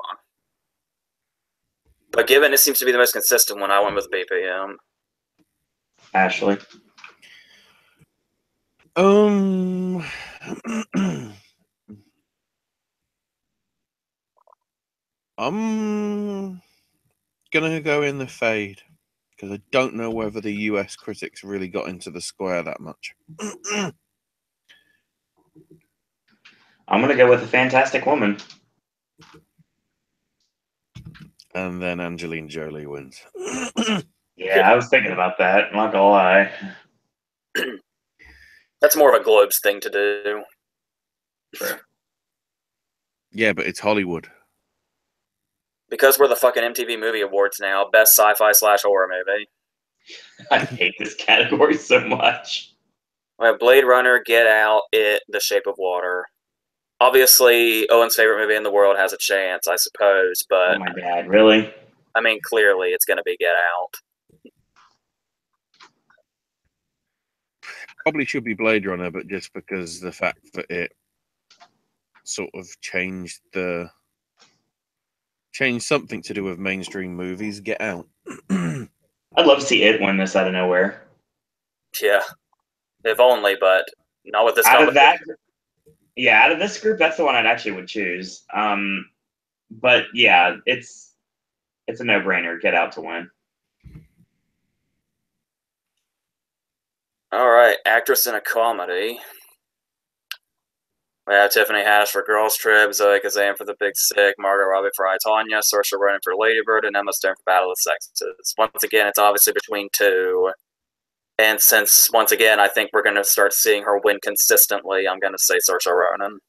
But given it seems to be the most consistent one, I went with BPM. Ashley? I'm gonna go in The Fade because I don't know whether the US critics really got into The Square that much. I'm going to go with A Fantastic Woman. And then Angelina Jolie wins. Yeah, I was thinking about that. I'm not going to lie. That's more of a Globes thing to do. True. Yeah, but it's Hollywood. Because we're the fucking MTV Movie Awards now, best sci-fi/horror movie. I hate this category so much. We have Blade Runner, Get Out, It, The Shape of Water. Obviously, Owen's favorite movie in the world has a chance, I suppose, but Oh my God, really? I mean, clearly it's going to be Get Out. Probably should be Blade Runner, but just because the fact that it sort of changed something to do with mainstream movies, Get Out. I'd love to see It win this out of nowhere. Yeah, if only, but not with this Out of competition. that, out of this group, that's the one I'd actually would choose. But yeah, it's a no-brainer. Get Out to win. All right, actress in a comedy. We have Tiffany Haddish for Girls Trip, Zoe Kazan for The Big Sick, Margot Robbie for I, Tonya, Saoirse Ronan for Lady Bird, and Emma Stone for Battle of the Sexes. Once again, it's obviously between two. And since, once again, I think we're going to start seeing her win consistently, I'm going to say Saoirse Ronan.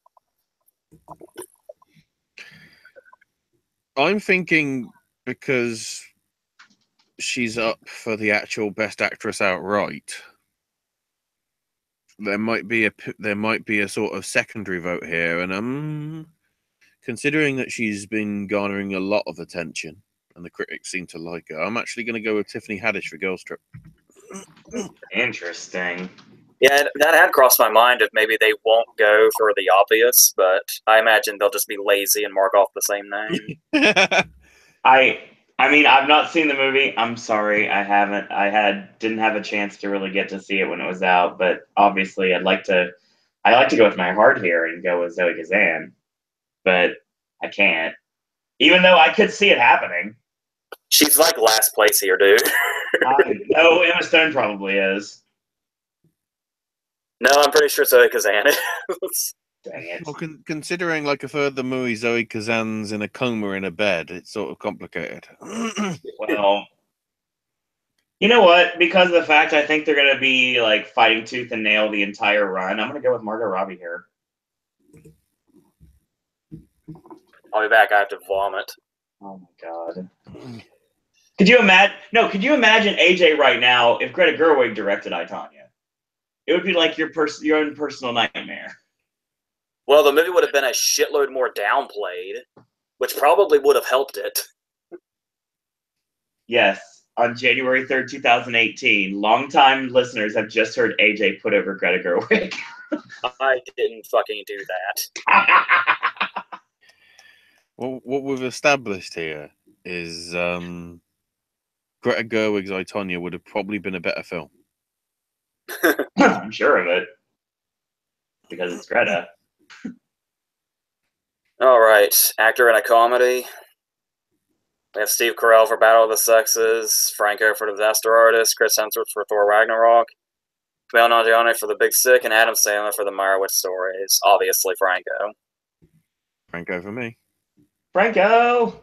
I'm thinking because she's up for the actual Best Actress outright, there might be a sort of secondary vote here, and considering that she's been garnering a lot of attention and the critics seem to like her, I'm actually going to go with Tiffany Haddish for Girls Trip. Interesting. Yeah, that had crossed my mind if maybe they won't go for the obvious, but I imagine they'll just be lazy and mark off the same name. I mean, I've not seen the movie. I'm sorry, I haven't. Didn't have a chance to really get to see it when it was out. But obviously, I like to go with my heart here and go with Zoe Kazan, but I can't. Even though I could see it happening. She's like last place here, dude. No, Emma Stone probably is. No, I'm pretty sure Zoe Kazan is. Dang it. Well, considering like a further movie, Zoe Kazan's in a coma in a bed, it's sort of complicated. Well, you know what? Because of the fact I think they're going to be like fighting tooth and nail the entire run, I'm going to go with Margot Robbie here. I'll be back. I have to vomit. Oh my God. Could you imagine? No, could you imagine AJ right now if Greta Gerwig directed I, Tonya? It would be like your own personal nightmare. Well, the movie would have been a shitload more downplayed, which probably would have helped it. Yes, on January 3rd, 2018, longtime listeners have just heard AJ put over Greta Gerwig. I didn't fucking do that. Well, what we've established here is Greta Gerwig's I, Tonya would have probably been a better film. I'm sure of it. Because it's Greta. All right, actor in a comedy. We have Steve Carell for Battle of the Sexes, Franco for Disaster Artist, Chris Hemsworth for Thor Ragnarok, Kumail Nanjiani for The Big Sick, and Adam Sandler for The Meyerowitz Stories. Obviously, Franco. Franco for me. Franco!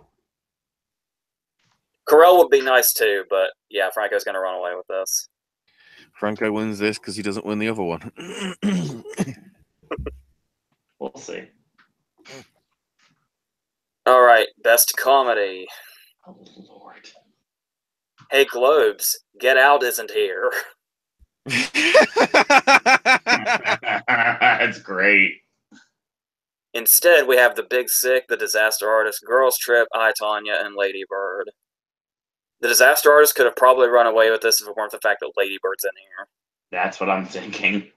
Carell would be nice too, but yeah, Franco's going to run away with this. Franco wins this because he doesn't win the other one. We'll see. All right, best comedy. Oh, Lord. Hey, Globes, Get Out isn't here. That's great. Instead, we have The Big Sick, The Disaster Artist, Girls Trip, I, Tonya, and Lady Bird. The Disaster Artist could have probably run away with this if it weren't the fact that Lady Bird's in here. That's what I'm thinking.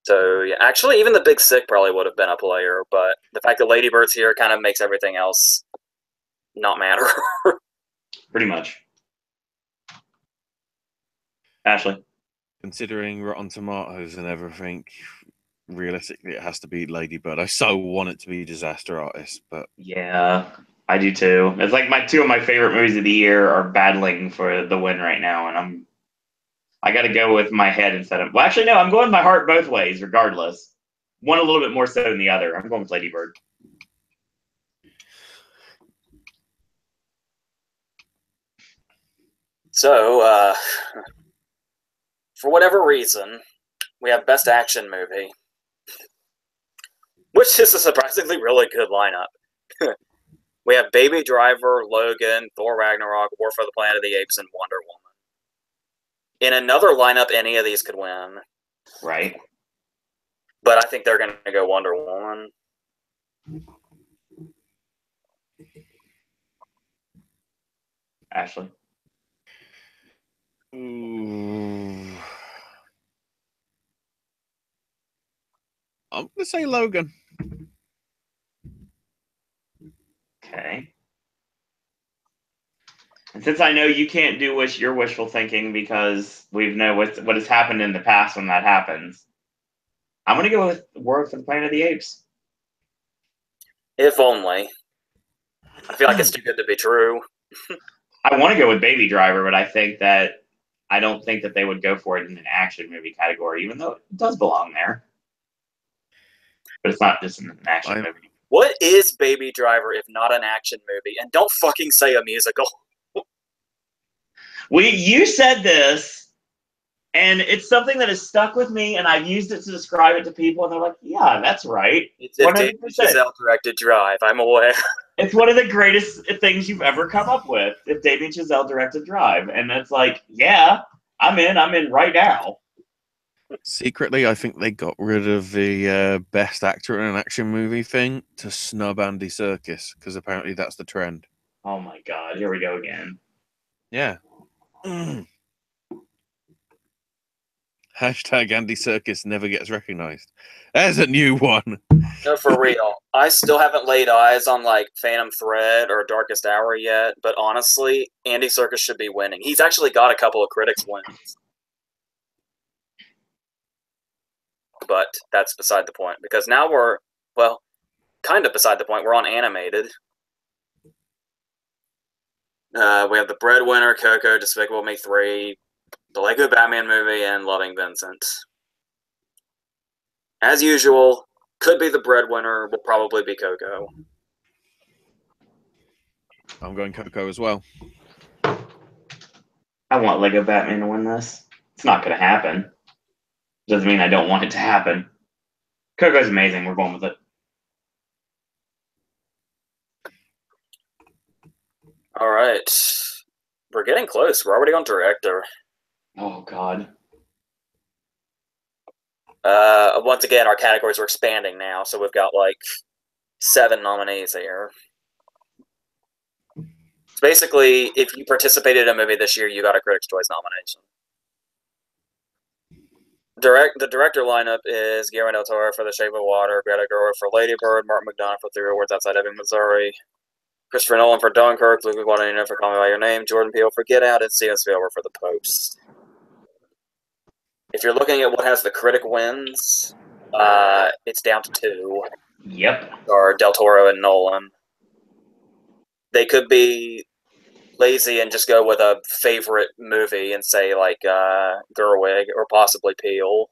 So, yeah, actually, even The Big Sick probably would have been a player, but the fact that Lady Bird's here kind of makes everything else not matter. Pretty much. Ashley? Considering Rotten Tomatoes and everything, realistically, it has to be Lady Bird. I so want it to be Disaster Artist, but Yeah, I do too. It's like two of my favorite movies of the year are battling for the win right now, and I got to go with my head instead of. Well, actually, no, I'm going with my heart both ways, regardless. One a little bit more so than the other. I'm going with Lady Bird. So, for whatever reason, we have Best Action Movie, which is a surprisingly really good lineup. We have Baby Driver, Logan, Thor Ragnarok, War for the Planet of the Apes, and Wonder Woman. In another lineup, any of these could win. Right. But I think they're going to go Wonder Woman. Ashley? ooh, I'm gonna say Logan. Okay. And since I know you can't do your wishful thinking because we know what has happened in the past when that happens, I'm going to go with War for the Planet of the Apes. If only. I feel like it's too good to be true. I want to go with Baby Driver, but I don't think that they would go for it in an action movie category, even though it does belong there. But it's not just an action movie. What is Baby Driver if not an action movie? And don't fucking say a musical. You said this, and it's something that has stuck with me, and I've used it to describe it to people, and they're like, "Yeah, that's right." It's a Damien Chazelle directed Drive. I'm aware. It's one of the greatest things you've ever come up with. If Damien Chazelle directed Drive, and it's like, yeah, I'm in right now. Secretly, I think they got rid of the best actor in an action movie thing to snub Andy Serkis because apparently that's the trend. Oh my god, here we go again. Yeah. Hashtag Andy Serkis never gets recognized. There's a new one. No, for real. I still haven't laid eyes on like Phantom Thread or Darkest Hour yet, but honestly, Andy Serkis should be winning. He's actually got a couple of critics wins. But that's beside the point because now well, kind of beside the point. We're on animated. We have The Breadwinner, Coco, Despicable Me 3, the Lego Batman movie, and Loving Vincent. As usual, could be The Breadwinner, will probably be Coco. I'm going Coco as well. I want Lego Batman to win this. It's not going to happen. Doesn't mean I don't want it to happen. Coco's amazing. We're going with it. All right. We're getting close. We're already on director. Oh, God. Once again, our categories are expanding now, so we've got like 7 nominees here. So basically, if you participated in a movie this year, you got a Critics' Choice nomination. The director lineup is Guillermo del Toro for The Shape of Water, Greta Gerwig for Lady Bird, Martin McDonagh for 3 Awards Outside Ebbing, Missouri, Christopher Nolan for Dunkirk, Luca Guadagnino for Call Me By Your Name, Jordan Peele for Get Out, and Steven Spielberg for The Post. If you're looking at what has the critic wins, it's down to 2. Yep. Or Del Toro and Nolan. They could be lazy and just go with a favorite movie and say like Gerwig or possibly Peele.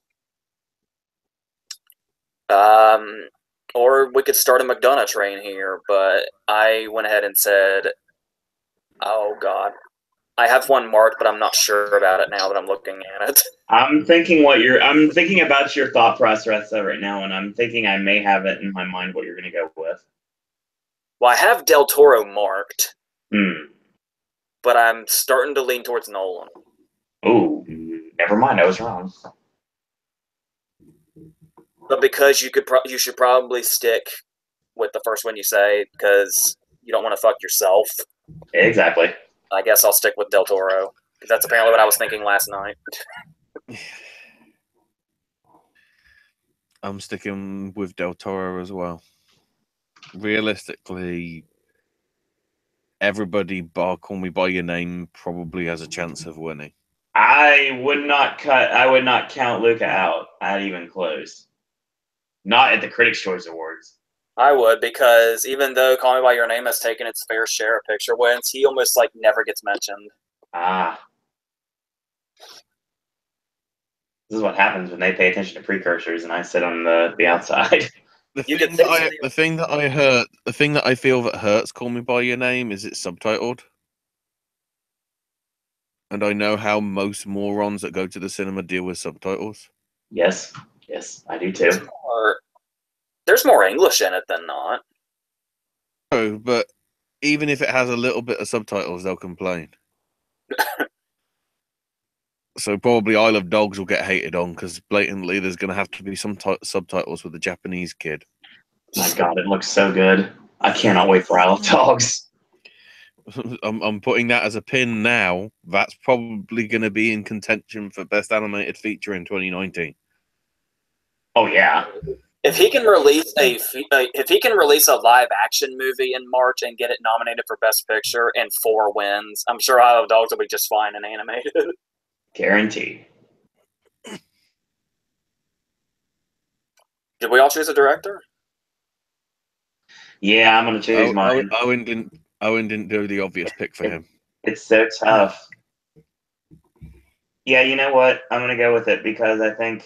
Or we could start a McDonagh train here, but I went ahead and said Oh God, I have one marked, but I'm not sure about it now that I'm looking at it. I'm thinking about your thought process right now, and I'm thinking I may have it in my mind what you're going to go with. Well, I have Del Toro marked, Hmm. but I'm starting to lean towards Nolan. Ooh, never mind. I was wrong. But because you should probably stick with the first one you say because you don't want to fuck yourself. Exactly. I guess I'll stick with Del Toro because that's apparently what I was thinking last night. I'm sticking with Del Toro as well. Realistically, everybody bar Call Me by Your Name probably has a chance of winning. I would not count Luca out. Not even close. Not at the Critics' Choice Awards. I would, because even though Call Me by Your Name has taken its fair share of picture wins, he almost like never gets mentioned. Ah. This is what happens when they pay attention to precursors and I sit on the outside. The You thing could that think the thing that I hurt, the thing that I feel that hurts Call Me by Your Name is it's subtitled. And I know how most morons that go to the cinema deal with subtitles. Yes, I do too. There's more English in it than not. Oh, but even if it has a little bit of subtitles, they'll complain. So probably Isle of Dogs will get hated on because blatantly there's going to have to be some subtitles with a Japanese kid. My God, it looks so good. I cannot wait for Isle of Dogs. I'm putting that as a pin now. That's probably going to be in contention for Best Animated Feature in 2019. Oh yeah. If he can release a live action movie in March and get it nominated for Best Picture and 4 wins, I'm sure Isle of Dogs will be just fine and animated. Guaranteed. Did we all choose a director? Yeah, I'm gonna choose mine. Owen didn't do the obvious pick for him. It's so tough. Yeah, you know what? I'm gonna go with it because I think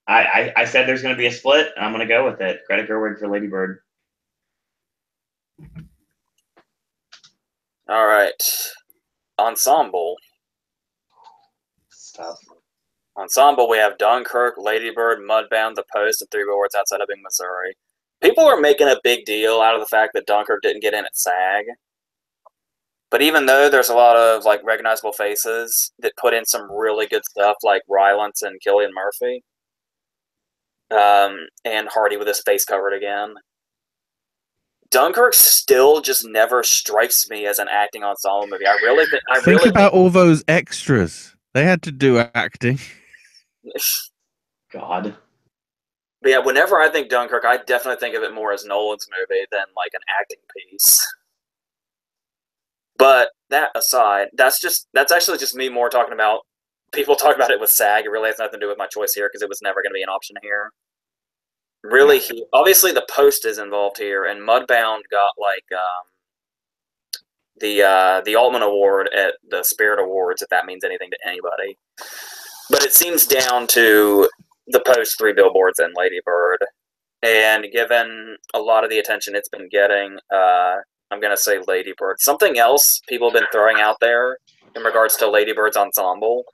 I said there's gonna be a split, and I'm gonna go with it. Greta Gerwig for Lady Bird. All right. Ensemble. Stuff. Ensemble, we have Dunkirk, Lady Bird, Mudbound, The Post, and 3 Billboards Outside of Ebbing, Missouri. People are making a big deal out of the fact that Dunkirk didn't get in at SAG. But even though there's a lot of like recognizable faces that put in some really good stuff, like Rylance and Cillian Murphy, and Hardy with his face covered again, Dunkirk still just never strikes me as an acting ensemble movie. Think about all those extras. They had to do acting. God. But yeah, whenever I think Dunkirk, I definitely think of it more as Nolan's movie than like an acting piece. But that aside, that's actually just me more talking about people talk about it with SAG. It really has nothing to do with my choice here because it was never going to be an option here. Really, obviously the Post is involved here, and Mudbound got like the Altman Award at the Spirit Awards, if that means anything to anybody. But it seems down to the Post, 3 Billboards, and Lady Bird. And given a lot of the attention it's been getting, I'm going to say Lady Bird. Something else people have been throwing out there in regards to Lady Bird's ensemble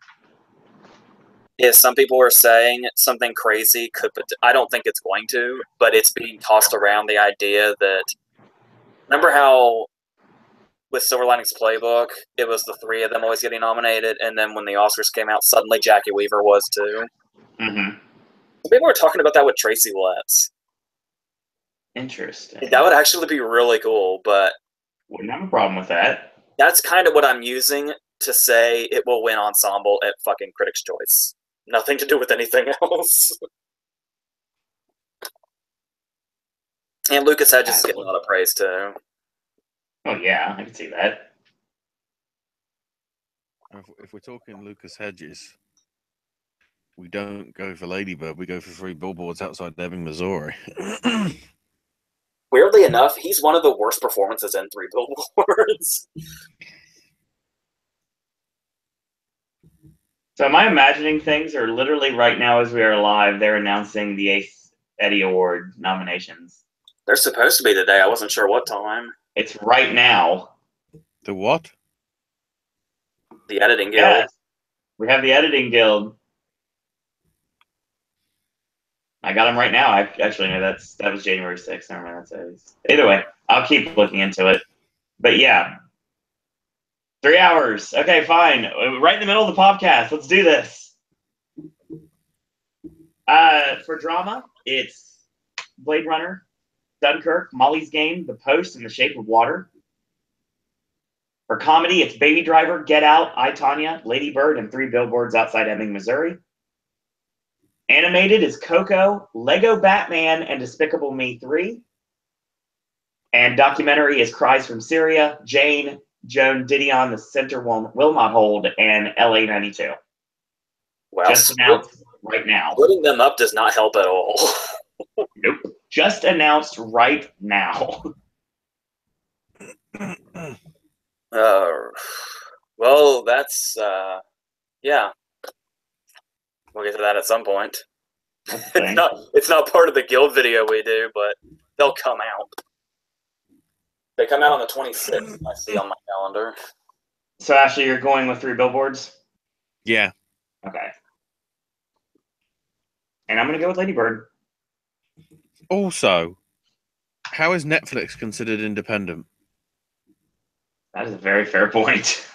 is some people are saying something crazy could, I don't think it's going to, but it's being tossed around the idea that, remember how with Silver Linings Playbook, it was the 3 of them always getting nominated, and then when the Oscars came out, suddenly Jackie Weaver was too. Mm-hmm. People are talking about that with Tracy Letts. Interesting. That would actually be really cool, but wouldn't have a problem with that. That's kind of what I'm using to say it will win ensemble at fucking Critics' Choice. Nothing to do with anything else. And Lucas Hedges is getting a lot of praise too. Oh yeah, I can see that. If we're talking Lucas Hedges, we don't go for Lady Bird. We go for 3 Billboards Outside Ebbing, Missouri. Weirdly enough, he's one of the worst performances in 3 Billboards. So am I imagining things, or literally right now as we are live, they're announcing the 8th Eddie Award nominations? They're supposed to be today. I wasn't sure what time. It's right now. The what? The editing guild. Yes, we have the editing guild. I got them right now. Actually, no, that was January 6th. Never mind, that's either way. I'll keep looking into it. But yeah, 3 hours. Okay, fine. Right in the middle of the podcast. Let's do this. For drama, it's Blade Runner, Dunkirk, Molly's Game, The Post, and The Shape of Water. For comedy, it's Baby Driver, Get Out, I, Tonya, Lady Bird, and 3 Billboards Outside Ebbing, Missouri. Animated is Coco, Lego Batman, and Despicable Me 3. And documentary is Cries from Syria, Jane, Joan Didion, The Center Will Not Hold, and LA 92. Wow. Just announced right now. Splitting them up does not help at all. Nope. Just announced right now. Well, that's yeah. We'll get to that at some point. It's not part of the guild video we do, but they'll come out. They come out on the 26th. I see on my calendar. So, Ashley, you're going with 3 Billboards? Yeah. Okay. And I'm going to go with Lady Bird. Also, how is Netflix considered independent? That is a very fair point.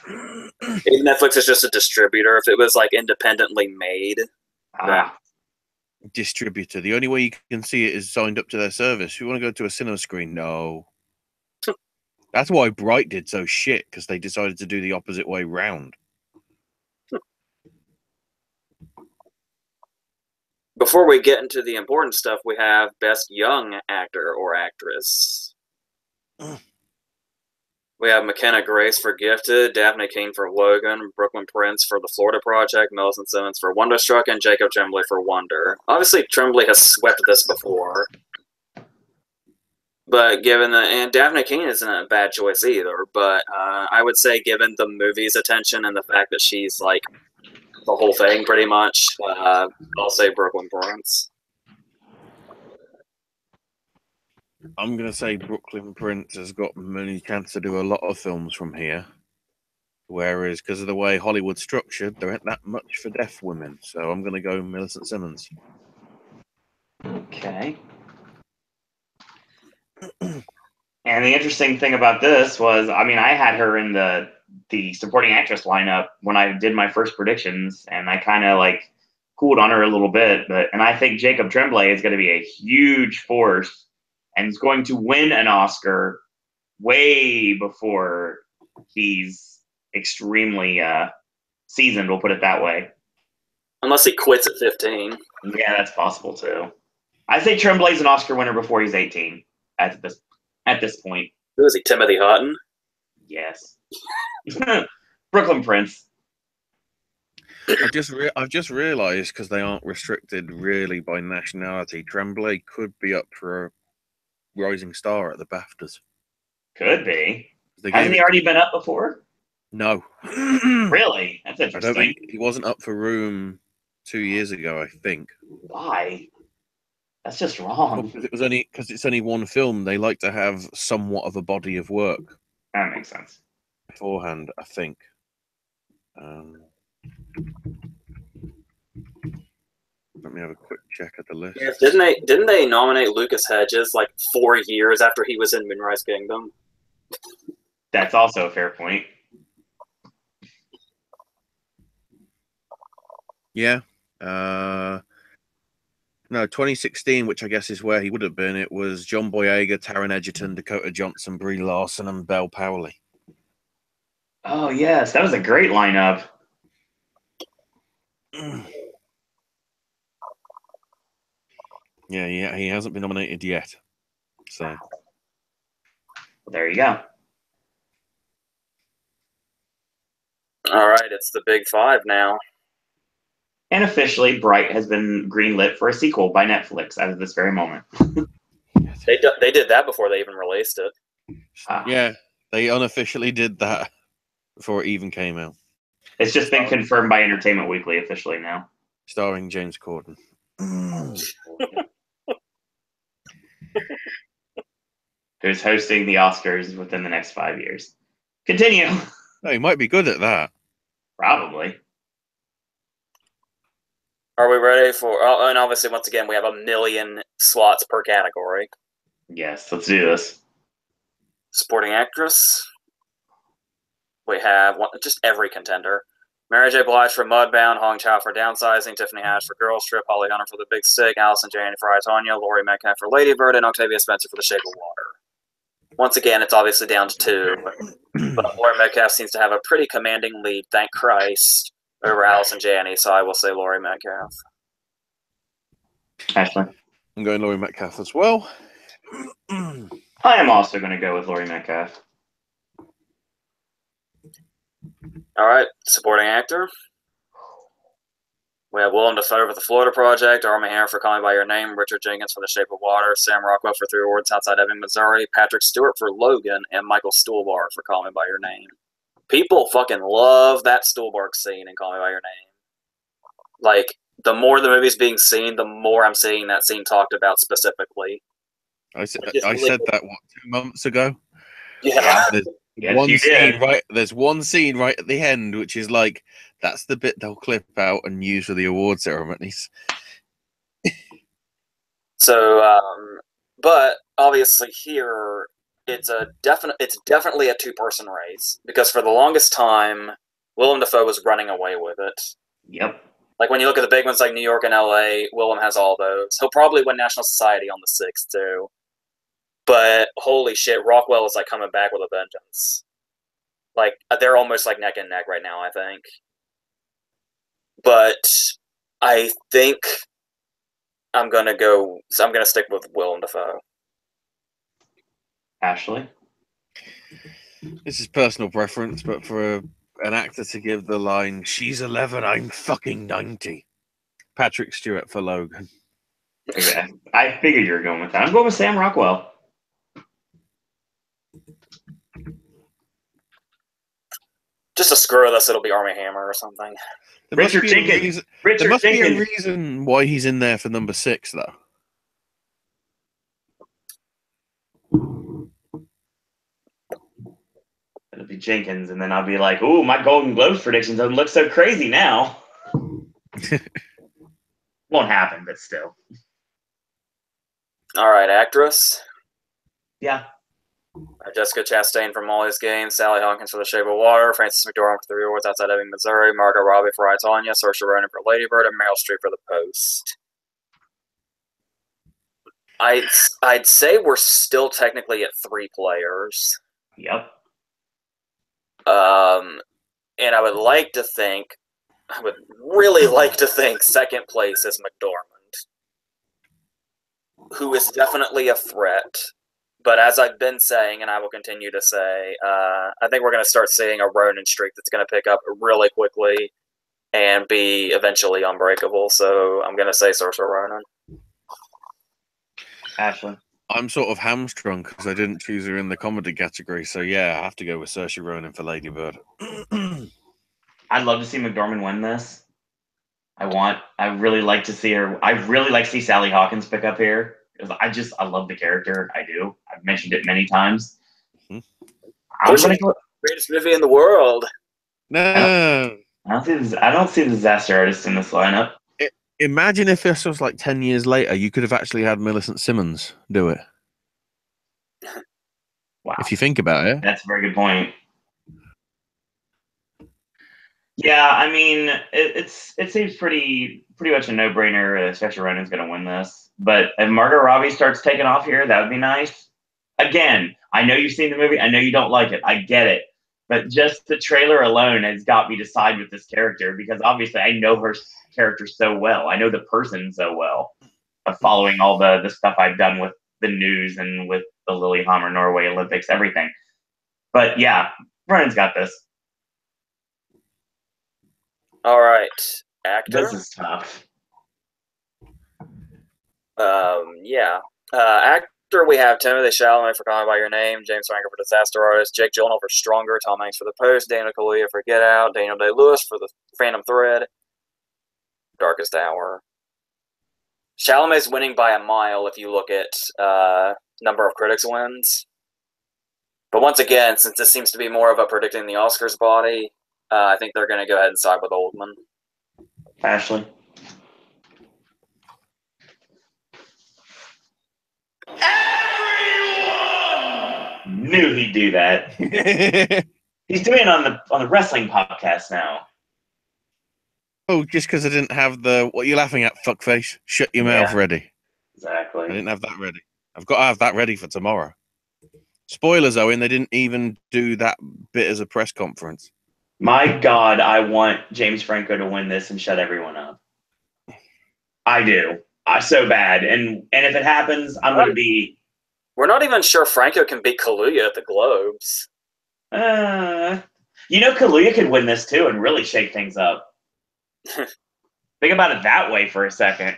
Netflix is just a distributor. If it was like independently made, Distributor. The only way you can see it is signed up to their service. You want to go to a cinema screen? No. That's why Bright did so shit, because they decided to do the opposite way round. Before we get into the important stuff, we have Best Young Actor or Actress. We have McKenna Grace for Gifted, Daphne Keane for Logan, Brooklyn Prince for The Florida Project, Millicent Simmons for Wonderstruck, and Jacob Tremblay for Wonder. Obviously, Tremblay has swept this before. But and Daphne Keane isn't a bad choice either, but I would say given the movie's attention and the fact that she's like the whole thing pretty much, I'll say Brooklyn Prince. I'm going to say Brooklyn Prince has got many chance to do a lot of films from here. Whereas, because of the way Hollywood's structured, there ain't that much for deaf women. So I'm going to go Millicent Simmons. Okay. And the interesting thing about this was, I mean, I had her in the supporting actress lineup when I did my first predictions, and I kind of like cooled on her a little bit. And I think Jacob Tremblay is going to be a huge force and is going to win an Oscar way before he's extremely seasoned, we'll put it that way. Unless he quits at 15. Yeah, that's possible too. I think Tremblay's an Oscar winner before he's 18 at this point. Who is he, Timothy Hutton? Yes. Brooklyn Prince. I've just realised, because they aren't restricted really by nationality, Tremblay could be up for a rising star at the BAFTAs. Could be. Hasn't he already been up before? No. Really? That's interesting. I don't think he wasn't up for Room 2 years ago, I think. Why? That's just wrong. Well, because it's only one film. They like to have somewhat of a body of work. That makes sense. Beforehand, I think. Let me have a quick check at the list. Yeah, didn't they nominate Lucas Hedges like 4 years after he was in Moonrise Kingdom? That's also a fair point. Yeah. No, 2016, which I guess is where he would have been. It was John Boyega, Taron Egerton, Dakota Johnson, Brie Larson, and Belle Powley. Oh, yes. That was a great lineup. Yeah, he hasn't been nominated yet. So, well, there you go. All right, it's the big 5 now. And officially, Bright has been greenlit for a sequel by Netflix as of this very moment. They did that before they even released it. Yeah, they unofficially did that before it even came out. It's just been confirmed by Entertainment Weekly officially now. Starring James Corden. Who's hosting the Oscars within the next 5 years. Continue. Oh, he might be good at that. Probably. Are we ready for? Oh, and obviously, once again, we have 1,000,000 slots per category. Yes, let's do this. Supporting actress. We have just every contender. Mary J. Blige for Mudbound, Hong Chow for Downsizing, Tiffany Haddish for Girls Trip, Holly Hunter for The Big Sick, Allison Janney for I, Tonya, Laurie Metcalf for Lady Bird, and Octavia Spencer for The Shape of Water. Once again, it's obviously down to 2, but Laurie Metcalf seems to have a pretty commanding lead, thank Christ, over Allison Janney, so I will say Laurie Metcalf. Ashley? I'm going Laurie Metcalf as well. I am also going to go with Laurie Metcalf. All right, supporting actor. We have Willem Dafoe for The Florida Project, Armie Hammer for Call Me By Your Name, Richard Jenkins for The Shape of Water, Sam Rockwell for 3 Awards Outside Ebbing, Missouri, Patrick Stewart for Logan, and Michael Stuhlbarg for Call Me By Your Name. People fucking love that Stuhlbarg scene in Call Me By Your Name. Like, the more the movie's being seen, the more I'm seeing that scene talked about specifically. I said that, 2 months ago? Yeah. There's one scene right at the end, which is like, that's the bit they'll clip out and use for the award ceremonies. So, but obviously here, it's definitely a 2-person race, because for the longest time, Willem Dafoe was running away with it. Yep. Like, when you look at the big ones like New York and LA, Willem has all those. He'll probably win National Society on the 6th, too. But, holy shit, Rockwell is, like, coming back with a vengeance. Like, they're almost, like, neck and neck right now, I think. But I think I'm going to stick with Willem Dafoe. Ashley? This is personal preference, but for an actor to give the line, "She's 11, I'm fucking 90." Patrick Stewart for Logan. Okay. I figured you were going with that. I'm going with Sam Rockwell. Just to screw with us, it'll be Armie Hammer or something. There must be a reason why he's in there for number 6, though. It'll be Jenkins, and then I'll be like, ooh, my Golden Globes prediction doesn't look so crazy now. Won't happen, but still. All right, actress. Yeah. Jessica Chastain for Molly's Game, Sally Hawkins for The Shape of Water, Frances McDormand for 3 Awards Outside Ebbing, Missouri, Margot Robbie for I, Tonya, Saoirse Ronan for Lady Bird, and Meryl Streep for The Post. I'd say we're still technically at 3 players. Yep. And I would really like to think second place is McDormand, who is definitely a threat. But as I've been saying, and I will continue to say, I think we're going to start seeing a Ronan streak that's going to pick up really quickly and be eventually unbreakable. So I'm going to say Saoirse Ronan. Ashley? I'm sort of hamstrung because I didn't choose her in the comedy category. So, yeah, I have to go with Saoirse Ronan for Lady Bird. I'd love to see McDormand win this. I really like to see her. I really like to see Sally Hawkins pick up here. Because I love the character. I do. I've mentioned it many times. Mm-hmm. Greatest movie in the world. No. I don't see the disaster artist in this lineup. Imagine if this was like 10 years later, you could have actually had Millicent Simmons do it. Wow. If you think about it. That's a very good point. Yeah, I mean, it seems pretty much a no-brainer. Saoirse Ronan's going to win this. But if Margot Robbie starts taking off here, that would be nice. Again, I know you've seen the movie. I know you don't like it. I get it. But just the trailer alone has got me to side with this character because obviously I know her character so well. I know the person so well. Following all the stuff I've done with the news and with the Lillehammer Norway Olympics, everything. But yeah, Ronan's got this. All right, actor. This is tough. Actor, we have Timothée Chalamet for Call Me By Your Name, James Franco for Disaster Artist, Jake Gyllenhaal for Stronger, Tom Hanks for The Post, Daniel Kaluuya for Get Out, Daniel Day-Lewis for The Phantom Thread, Darkest Hour. Chalamet's winning by a mile if you look at number of critics wins. But once again, since this seems to be more of a predicting the Oscars body, I think they're going to go ahead and side with Oldman. Ashley. Everyone knew he'd do that. He's doing it on the wrestling podcast now. Oh, just because I didn't have the what you're laughing at, fuckface. Shut your mouth ready. Exactly. I didn't have that ready. I've got to have that ready for tomorrow. Spoilers, Owen, they didn't even do that bit as a press conference. My God, I want James Franco to win this and shut everyone up. I do. So bad. And if it happens, I'm going to be... We're not even sure Franco can beat Kaluuya at the Globes. Kaluuya could win this too and really shake things up. Think about it that way for a second.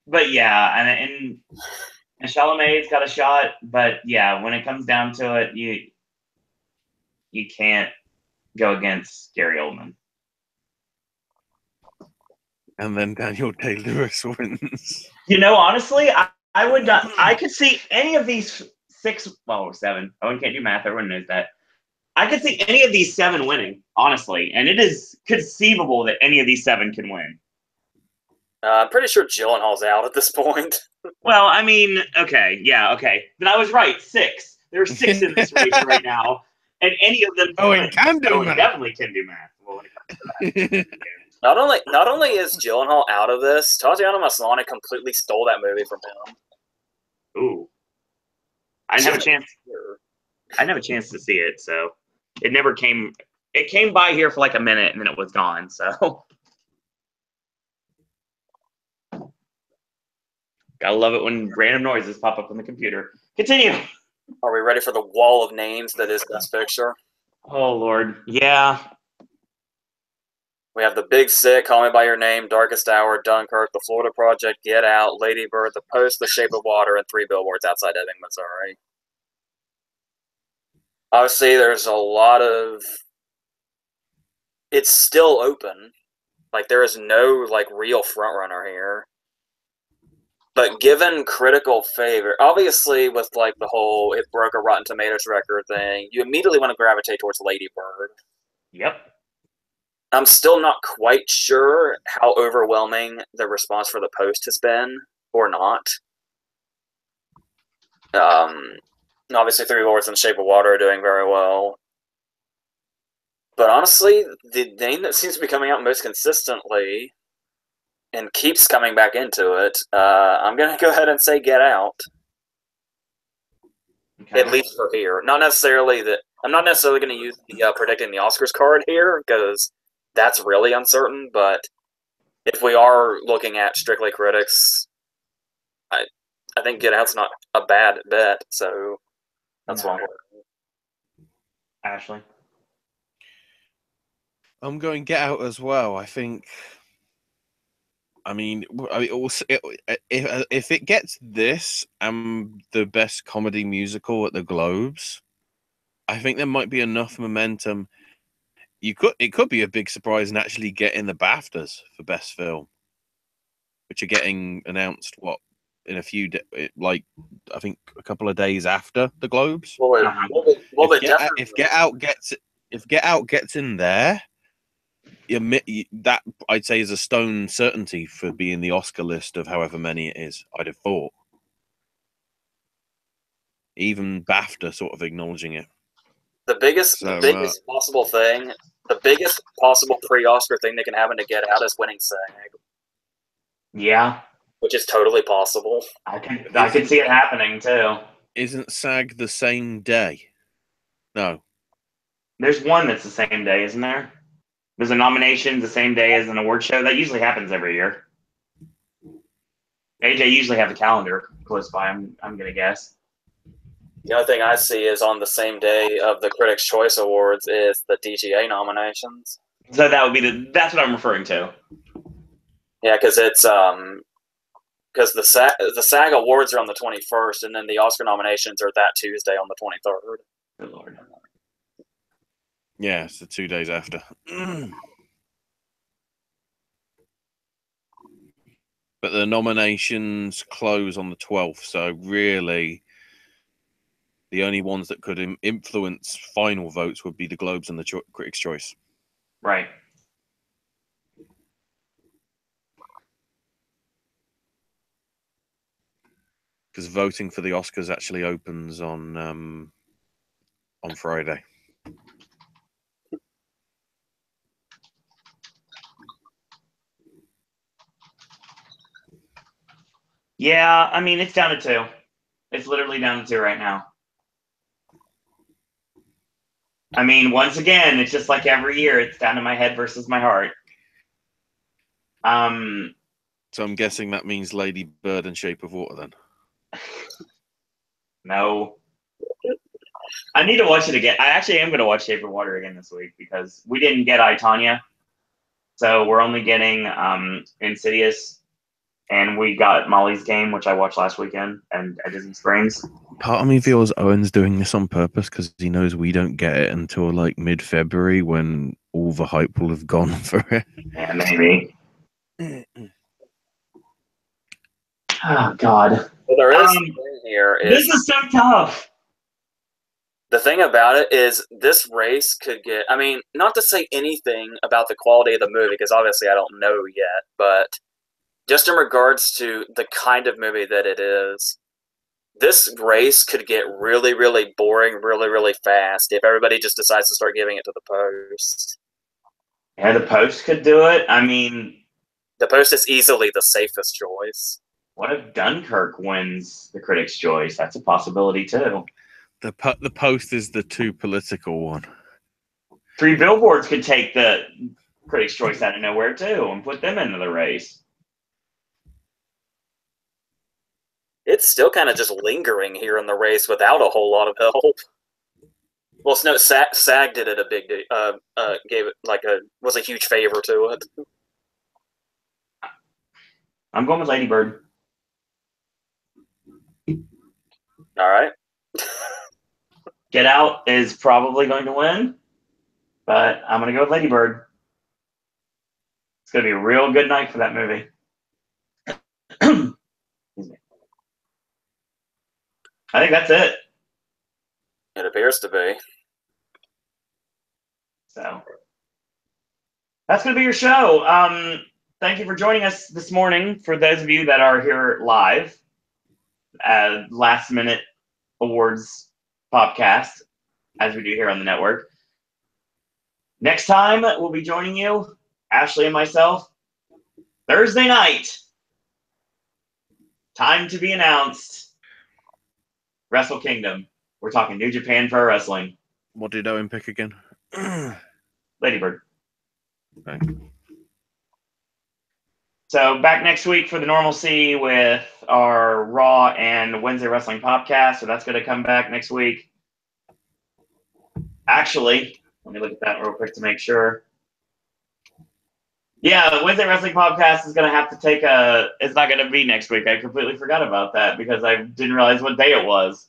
But yeah, and Chalamet's got a shot, but yeah, when it comes down to it, you can't go against Gary Oldman. And then Daniel Day-Lewis wins. Honestly, I would not. I could see any of these 7. Owen can't do math. Everyone knows that. I could see any of these 7 winning, honestly, and it is conceivable that any of these 7 can win. I'm pretty sure Gyllenhaal's out at this point. Well, I mean, okay. Then I was right. 6. There are 6 in this race right now, and any of them. Owen can do math. Definitely can do math. Well, when it comes to that. Not only is Gyllenhaal out of this, Tatiana Maslany completely stole that movie from him. Ooh, I didn't have a chance. I didn't have a chance to see it, so it never came. It came by here for like a minute, and then it was gone. So. Gotta love it when random noises pop up on the computer. Continue. Are we ready for the wall of names that is Best Picture? Oh, Lord. Yeah. We have The Big Sick, Call Me By Your Name, Darkest Hour, Dunkirk, The Florida Project, Get Out, Lady Bird, The Post, The Shape of Water, and 3 Billboards Outside Ebbing, Missouri. Obviously, there's a lot of... It's still open. Like, there is no, real frontrunner here. But given critical favor, obviously with the whole it broke a Rotten Tomatoes record thing, you immediately want to gravitate towards Lady Bird. Yep. I'm still not quite sure how overwhelming the response for The Post has been, or not. Obviously 3 Billboards and Shape of Water are doing very well. But honestly, the name that seems to be coming out most consistently and keeps coming back into it, I'm going to go ahead and say Get Out. Okay. At least for here. I'm not necessarily going to use the predicting the Oscars card here, because that's really uncertain, but if we are looking at strictly critics, I think Get Out's not a bad bet, so that's what I'm going. Ashley? I'm going Get Out as well. I think... if it gets this and the best comedy musical at the Globes, I think there might be enough momentum. It could be a big surprise and actually get in the BAFTAs for best film, which are getting announced in a few I think a couple of days after the Globes. If Get Out gets in there, that I'd say is a stone certainty for being the Oscar list of however many it is. I'd have thought. Even BAFTA sort of acknowledging it. The biggest possible thing, the biggest possible pre-Oscar thing that can happen to Get Out is winning SAG. Yeah. Which is totally possible. I can see it happening too. Isn't SAG the same day? No. There's one that's the same day, isn't there? There's a nomination the same day as an award show. That usually happens every year. AJ usually have a calendar close by, I'm going to guess. The only thing I see is on the same day of the Critics' Choice Awards is the DGA nominations. So that would be that's what I'm referring to. Yeah, because it's because the SAG Awards are on the 21st, and then the Oscar nominations are that Tuesday on the 23rd. Good Lord. Yeah, it's the 2 days after. But the nominations close on the 12th, so really The only ones that could influence final votes would be the Globes and the Critics' Choice. Right. Because voting for the Oscars actually opens on Friday. Yeah, I mean, it's down to 2. It's literally down to 2 right now. I mean, once again, it's just like every year. It's down to my head versus my heart. So I'm guessing that means Lady Bird and Shape of Water then. No. I need to watch it again. I actually am going to watch Shape of Water again this week because we didn't get I, Tonya. So we're only getting Insidious. And we got Molly's Game, which I watched last weekend, and at Disney Springs. Part of me feels Owen's doing this on purpose because he knows we don't get it until like mid-February when all the hype will have gone for it. Yeah, maybe. Oh, God. Well, there is thing here this is so tough. The thing about it is this race could get, I mean, not to say anything about the quality of the movie, because obviously I don't know yet, but just in regards to the kind of movie that it is, this race could get really, really boring really, really fast if everybody just decides to start giving it to the Post. Yeah, the Post could do it. I mean, the Post is easily the safest choice. What if Dunkirk wins the Critics' Choice? That's a possibility, too. The Post is the too political one. 3 Billboards could take the Critics' Choice out of nowhere, too, and put them into the race. It's still kind of just lingering here in the race without a whole lot of help. Well, no, SAG did it a big, gave it was a huge favor to it. I'm going with Lady Bird. All right. Get Out is probably going to win, but I'm going to go with Lady Bird. It's going to be a real good night for that movie. I think that's it. It appears to be. So that's going to be your show. Thank you for joining us this morning. For those of you that are here live, last minute awards podcast, as we do here on the network. Next time, we'll be joining you, Ashley and myself, Thursday night. Time to be announced. Wrestle Kingdom. We're talking New Japan Pro Wrestling. What did Owen pick again? Lady Bird. Okay. So back next week for the normalcy with our Raw and Wednesday Wrestling podcast. So that's going to come back next week. Actually, let me look at that real quick to make sure. Yeah, the Wednesday Wrestling podcast is going to have to take it's not going to be next week. I completely forgot about that because I didn't realize what day it was.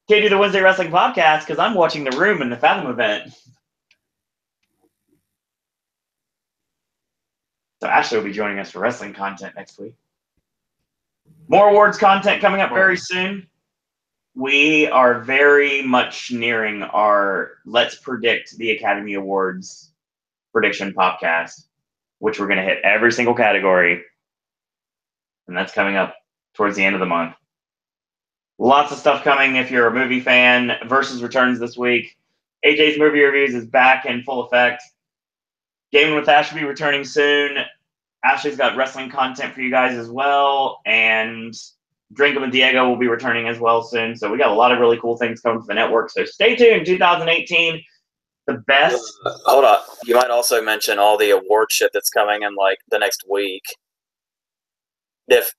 Can't do the Wednesday Wrestling podcast because I'm watching The Room in the Fathom event. So Ashley will be joining us for wrestling content next week. More awards content coming up very soon. We are very much nearing our Let's Predict the Academy Awards prediction podcast, which we're going to hit every single category. And that's coming up towards the end of the month. Lots of stuff coming if you're a movie fan. Versus returns this week. AJ's Movie Reviews is back in full effect. Gaming with Ash will be returning soon. Ashley's got wrestling content for you guys as well. And Drinking with Diego will be returning as well soon. So we got a lot of really cool things coming to the network. So stay tuned. 2018, the best. Hold on. You might also mention all the award shit that's coming in the next week. If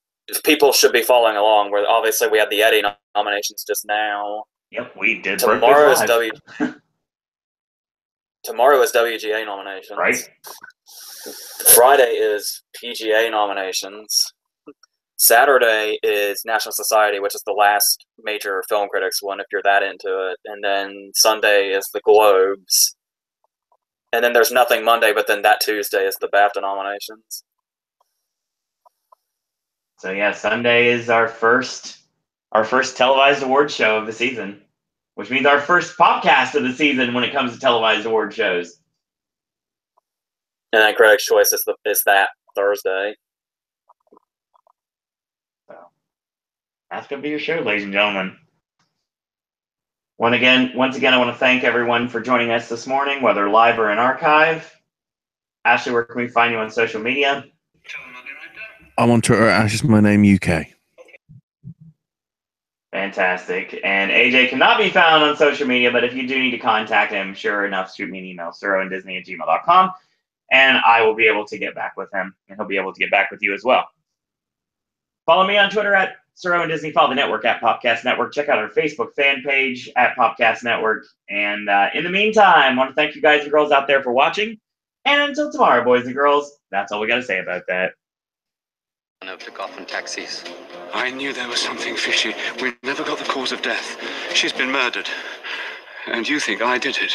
people should be following along, where obviously we had the Eddie nominations just now. Yep, we did. Tomorrow is Tomorrow is WGA nominations. Right. Friday is PGA nominations. Saturday is National Society, which is the last major film critics one, if you're that into it. And then Sunday is the Globes. And then there's nothing Monday, but then that Tuesday is the BAFTA nominations. So yeah, Sunday is our first our first televised award show of the season, which means our first podcast of the season when it comes to televised award shows. And then Craig's choice is that Thursday. So that's going to be your show, ladies and gentlemen. Once again, I want to thank everyone for joining us this morning, whether live or in archive. Ashley, where can we find you on social media? I'm on Twitter at Ashes My Name UK. Fantastic. And AJ cannot be found on social media, but if you do need to contact him, sure enough, shoot me an email, surrowanddisney@gmail.com, and I will be able to get back with him, and he'll be able to get back with you as well. Follow me on Twitter at @SurroWandDisney. Follow the network at Popcast Network. Check out our Facebook fan page at Popcast Network. And in the meantime, I want to thank you guys and girls out there for watching. And until tomorrow, boys and girls, that's all we got to say about that. No took off in taxis. I knew there was something fishy. We never got the cause of death. She's been murdered. And you think I did it.